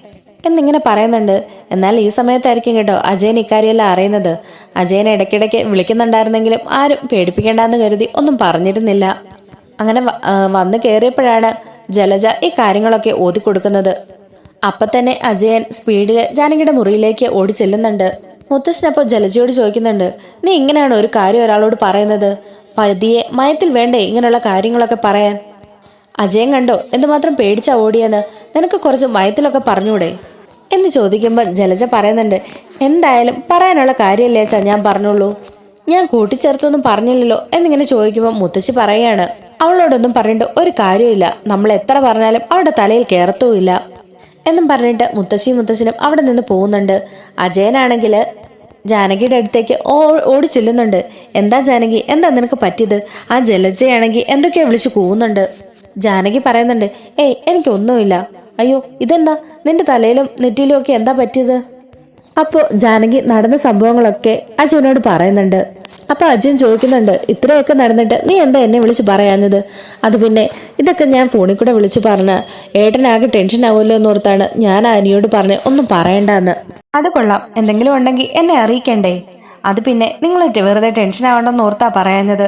എന്നിങ്ങനെ പറയുന്നുണ്ട്. എന്നാൽ ഈ സമയത്തായിരിക്കും കേട്ടോ അജയൻ ഇക്കാര്യമെല്ലാം അറിയുന്നത്. അജയൻ ഇടയ്ക്കിടയ്ക്ക് വിളിക്കുന്നുണ്ടായിരുന്നെങ്കിലും ആരും പേടിപ്പിക്കേണ്ടെന്ന് കരുതി ഒന്നും പറഞ്ഞിരുന്നില്ല. അങ്ങനെ വന്ന് കയറിയപ്പോഴാണ് ജലജ ഈ കാര്യങ്ങളൊക്കെ ഓതി കൊടുക്കുന്നത്. അപ്പൊ തന്നെ അജയൻ സ്പീഡില് ജാനകിയുടെ മുറിയിലേക്ക് ഓടി ചെല്ലുന്നുണ്ട്. മുത്തശ്ശനപ്പോൾ ജലജയോട് ചോദിക്കുന്നുണ്ട്, നീ ഇങ്ങനെയാണ് ഒരു കാര്യം ഒരാളോട് പറയുന്നത്? പതിയെ മയത്തിൽ വേണ്ടേ ഇങ്ങനെയുള്ള കാര്യങ്ങളൊക്കെ പറയാൻ? അജയൻ കണ്ടോ എന്തുമാത്രം പേടിച്ചാ ഓടിയെന്ന്? നിനക്ക് കുറച്ച് മയത്തിലൊക്കെ പറഞ്ഞൂടെ എന്ന് ചോദിക്കുമ്പോൾ ജലജ പറയുന്നുണ്ട്, എന്തായാലും പറയാനുള്ള കാര്യമല്ലേ അച്ഛാ ഞാൻ പറഞ്ഞോളൂ, ഞാൻ കൂട്ടിച്ചേർത്തൊന്നും പറഞ്ഞില്ലല്ലോ എന്നിങ്ങനെ ചോദിക്കുമ്പോൾ മുത്തശ്ശി പറയാണ്, അവളോടൊന്നും പറഞ്ഞിട്ട് ഒരു കാര്യമില്ല, നമ്മൾ എത്ര പറഞ്ഞാലും അവളുടെ തലയിൽ കയറത്തുമില്ല എന്നും പറഞ്ഞിട്ട് മുത്തശ്ശിനും അവിടെ നിന്ന് പോകുന്നുണ്ട്. അജയനാണെങ്കിൽ ജാനകിയുടെ അടുത്തേക്ക് ഓടി ചെല്ലുന്നുണ്ട്. എന്താ ജാനകി, എന്താ നിനക്ക് പറ്റിയത്? ആ ജലജയാണെങ്കിൽ എന്തൊക്കെയോ വിളിച്ചു കൂവുന്നുണ്ട്. ജാനകി പറയുന്നുണ്ട്, എനിക്കൊന്നുമില്ല. അയ്യോ, ഇതെന്താ നിന്റെ തലയിലും നെറ്റിയിലും ഒക്കെ എന്താ പറ്റിയത്? അപ്പോൾ ജാനകി നടന്ന സംഭവങ്ങളൊക്കെ അജയനോട് പറയുന്നുണ്ട്. അപ്പൊ അജയൻ ചോദിക്കുന്നുണ്ട്, ഇത്രയൊക്കെ നടന്നിട്ട് നീ എന്താ എന്നെ വിളിച്ച് പറയാഞ്ഞത്? അത് പിന്നെ ഇതൊക്കെ ഞാൻ ഫോണിൽ കൂടെ വിളിച്ചു പറഞ്ഞ ഏട്ടനാകെ ടെൻഷൻ ആവുമല്ലോ എന്നോർത്താണ് ഞാൻ അനിയോട് പറഞ്ഞ് ഒന്നും പറയണ്ടെന്ന്. അത് കൊള്ളാം, എന്തെങ്കിലും ഉണ്ടെങ്കിൽ എന്നെ അറിയിക്കണ്ടേ? അത് പിന്നെ നിങ്ങൾ വെറുതെ ടെൻഷൻ ആവണ്ടെന്ന് ഓർത്താ പറയാഞ്ഞത്.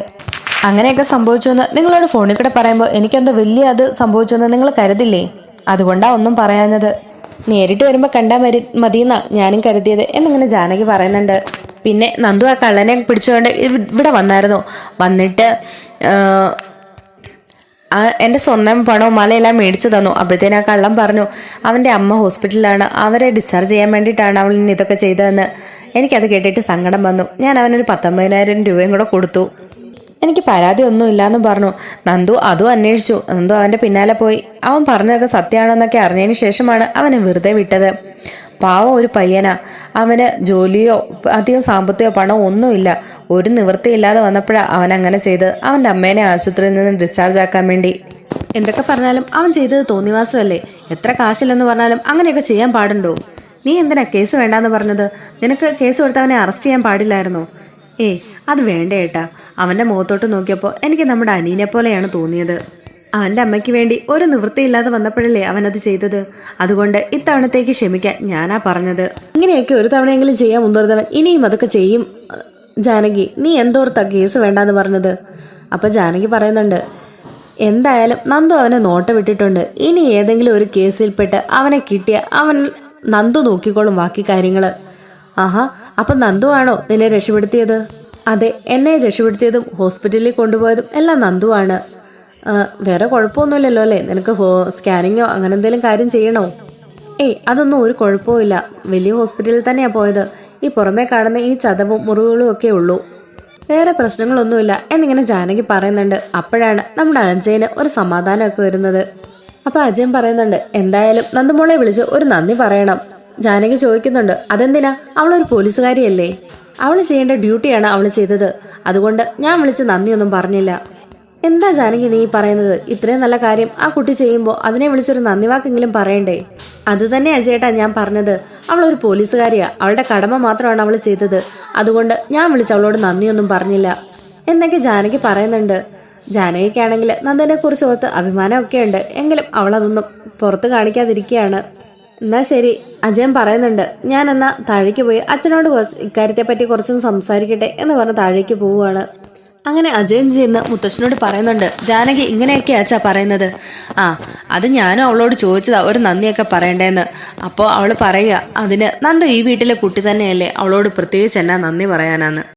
അങ്ങനെയൊക്കെ സംഭവിച്ചുവെന്ന് നിങ്ങളോട് ഫോണിൽ കൂടെ പറയുമ്പോൾ എനിക്കെന്തോ വലിയ അത് സംഭവിച്ചുവെന്ന് നിങ്ങൾ കരുതില്ലേ? അതുകൊണ്ടാ ഒന്നും പറയാഞ്ഞത്. നേരിട്ട് വരുമ്പോൾ കണ്ടാൽ മതിയെന്നാ ഞാനും കരുതിയത് എന്നിങ്ങനെ ജാനകി പറയുന്നുണ്ട്. പിന്നെ നന്ദു ആ കള്ളനെ പിടിച്ചുകൊണ്ട് ഇവിടെ വന്നായിരുന്നു. വന്നിട്ട് എൻ്റെ സ്വർണ്ണം പണവും മലയെല്ലാം മേടിച്ചു തന്നു. അപ്പോഴത്തേനും ആ കള്ളം പറഞ്ഞു അവൻ്റെ അമ്മ ഹോസ്പിറ്റലിലാണ്, അവരെ ഡിസ്ചാർജ് ചെയ്യാൻ വേണ്ടിയിട്ടാണ് അവൾ ഇന്ന് ഇതൊക്കെ ചെയ്തതെന്ന്. എനിക്കത് കേട്ടിട്ട് സങ്കടം വന്നു. ഞാൻ അവനൊരു 19,000 രൂപയും കൂടെ കൊടുത്തു. എനിക്ക് പരാതി ഒന്നും ഇല്ലാന്നും പറഞ്ഞു. നന്ദു അതും അന്വേഷിച്ചു. നന്ദു അവൻ്റെ പിന്നാലെ പോയി. അവൻ പറഞ്ഞതൊക്കെ സത്യമാണോന്നൊക്കെ അറിഞ്ഞതിന് ശേഷമാണ് അവനെ വെറുതെ വിട്ടത്. പാവം ഒരു പയ്യനാ. അവന് ജോലിയോ അധികം സാമ്പത്തികമോ പണമോ ഒന്നുമില്ല. ഒരു നിവൃത്തിയില്ലാതെ വന്നപ്പോഴാണ് അവൻ അങ്ങനെ ചെയ്തത്. അവൻ്റെ അമ്മേനെ ആശുപത്രിയിൽ നിന്ന് ഡിസ്ചാർജ് ആക്കാൻ വേണ്ടി. എന്തൊക്കെ പറഞ്ഞാലും അവൻ ചെയ്തത് തോന്നിവാസമല്ലേ? എത്ര കാശില്ലെന്ന് പറഞ്ഞാലും അങ്ങനെയൊക്കെ ചെയ്യാൻ പാടുണ്ടോ? നീ എന്തിനാ കേസ് വേണ്ടാന്ന് പറഞ്ഞത്? നിനക്ക് കേസ് കൊടുത്ത് അവനെ അറസ്റ്റ് ചെയ്യാൻ പാടില്ലായിരുന്നോ? അത് വേണ്ട ഏട്ടാ. അവൻ്റെ മുഖത്തോട്ട് നോക്കിയപ്പോൾ എനിക്ക് നമ്മുടെ അനീനെ പോലെയാണ് തോന്നിയത്. അവൻ്റെ അമ്മയ്ക്ക് വേണ്ടി ഒരു നിവൃത്തിയില്ലാതെ വന്നപ്പോഴല്ലേ അവനത് ചെയ്തത്. അതുകൊണ്ട് ഇത്തവണത്തേക്ക് ക്ഷമിക്കാൻ ഞാനാ പറഞ്ഞത്. ഇങ്ങനെയൊക്കെ ഒരു തവണയെങ്കിലും ചെയ്യാൻ മുൻനിർത്തവൻ ഇനിയും അതൊക്കെ ചെയ്യും. ജാനകി, നീ എന്തോർത്താ കേസ് വേണ്ടാന്ന് പറഞ്ഞത്? അപ്പം ജാനകി പറയുന്നുണ്ട്, എന്തായാലും നന്ദു അവനെ നോട്ട വിട്ടിട്ടുണ്ട്. ഇനി ഏതെങ്കിലും ഒരു കേസിൽപ്പെട്ട് അവനെ കിട്ടിയ അവൻ നന്ദു നോക്കിക്കോളും ബാക്കി കാര്യങ്ങൾ. ആഹാ, അപ്പം നന്ദു ആണോ നിന്നെ രക്ഷപ്പെടുത്തിയത്? അതെ, എന്നെ രക്ഷപ്പെടുത്തിയതും ഹോസ്പിറ്റലിൽ കൊണ്ടുപോയതും എല്ലാം നന്ദു ആണ്. വേറെ കുഴപ്പമൊന്നുമില്ലല്ലോ അല്ലേ? നിനക്ക് സ്കാനിങ്ങോ അങ്ങനെ എന്തെങ്കിലും കാര്യം ചെയ്യണോ? അതൊന്നും ഒരു കുഴപ്പവും ഇല്ല. വലിയ ഹോസ്പിറ്റലിൽ തന്നെയാണ് പോയത്. ഈ പുറമേ കാണുന്ന ഈ ചതവും മുറിവുകളും ഒക്കെ ഉള്ളൂ. വേറെ പ്രശ്നങ്ങളൊന്നുമില്ല എന്നിങ്ങനെ ജാനകി പറയുന്നുണ്ട്. അപ്പോഴാണ് നമ്മുടെ അജയന് ഒരു സമാധാനമൊക്കെ വരുന്നത്. അപ്പം അജയൻ പറയുന്നുണ്ട്, എന്തായാലും നന്ദുമോളെ വിളിച്ച് ഒരു നന്ദി പറയണം. ജാനകി ചോദിക്കുന്നുണ്ട്, അതെന്തിനാ? അവളൊരു പോലീസുകാരിയല്ലേ? അവൾ ചെയ്യേണ്ട ഡ്യൂട്ടിയാണ് അവൾ ചെയ്തത്. അതുകൊണ്ട് ഞാൻ വിളിച്ച് നന്ദിയൊന്നും പറഞ്ഞില്ല. എന്താ ജാനകി നീ പറയുന്നത്? ഇത്രയും നല്ല കാര്യം ആ കുട്ടി ചെയ്യുമ്പോൾ അതിനെ വിളിച്ചൊരു നന്ദി വാക്കെങ്കിലും പറയണ്ടേ? അത് തന്നെ അജയേട്ടാ ഞാൻ പറഞ്ഞത്. അവളൊരു പോലീസുകാരിയാ. അവളുടെ കടമ മാത്രമാണ് അവൾ ചെയ്തത്. അതുകൊണ്ട് ഞാൻ വിളിച്ച് അവളോട് നന്ദിയൊന്നും പറഞ്ഞില്ല എന്നൊക്കെ ജാനകി പറയുന്നുണ്ട്. ജാനകിക്കാണെങ്കിൽ നന്ദനെ കുറിച്ച് ഓർത്ത് അഭിമാനമൊക്കെ ഉണ്ട്. എങ്കിലും അവളതൊന്നും പുറത്ത് കാണിക്കാതിരിക്കുകയാണ്. എന്നാ ശരി, അജയൻ പറയുന്നുണ്ട്, ഞാൻ എന്നാ താഴേക്ക് പോയി അച്ഛനോട് ഇക്കാര്യത്തെ പറ്റി കുറച്ചൊന്ന് സംസാരിക്കട്ടെ എന്ന് പറഞ്ഞ് താഴേക്ക് പോവുകയാണ്. അങ്ങനെ അജയൻ ചെന്ന് മുത്തശ്ശനോട് പറയുന്നുണ്ട്, ജാനകി ഇങ്ങനെയൊക്കെ അച്ഛാ പറയുന്നത്. അത് ഞാനും അവളോട് ചോദിച്ചതാ ഒരു നന്ദിയൊക്കെ പറയണ്ടേന്ന്. അപ്പോൾ അവൾ പറയുക, അതിന് നന്ദു ഈ വീട്ടിലെ കുട്ടി തന്നെയല്ലേ, അവളോട് പ്രത്യേകിച്ച് എന്നാ നന്ദി പറയാനാന്ന്.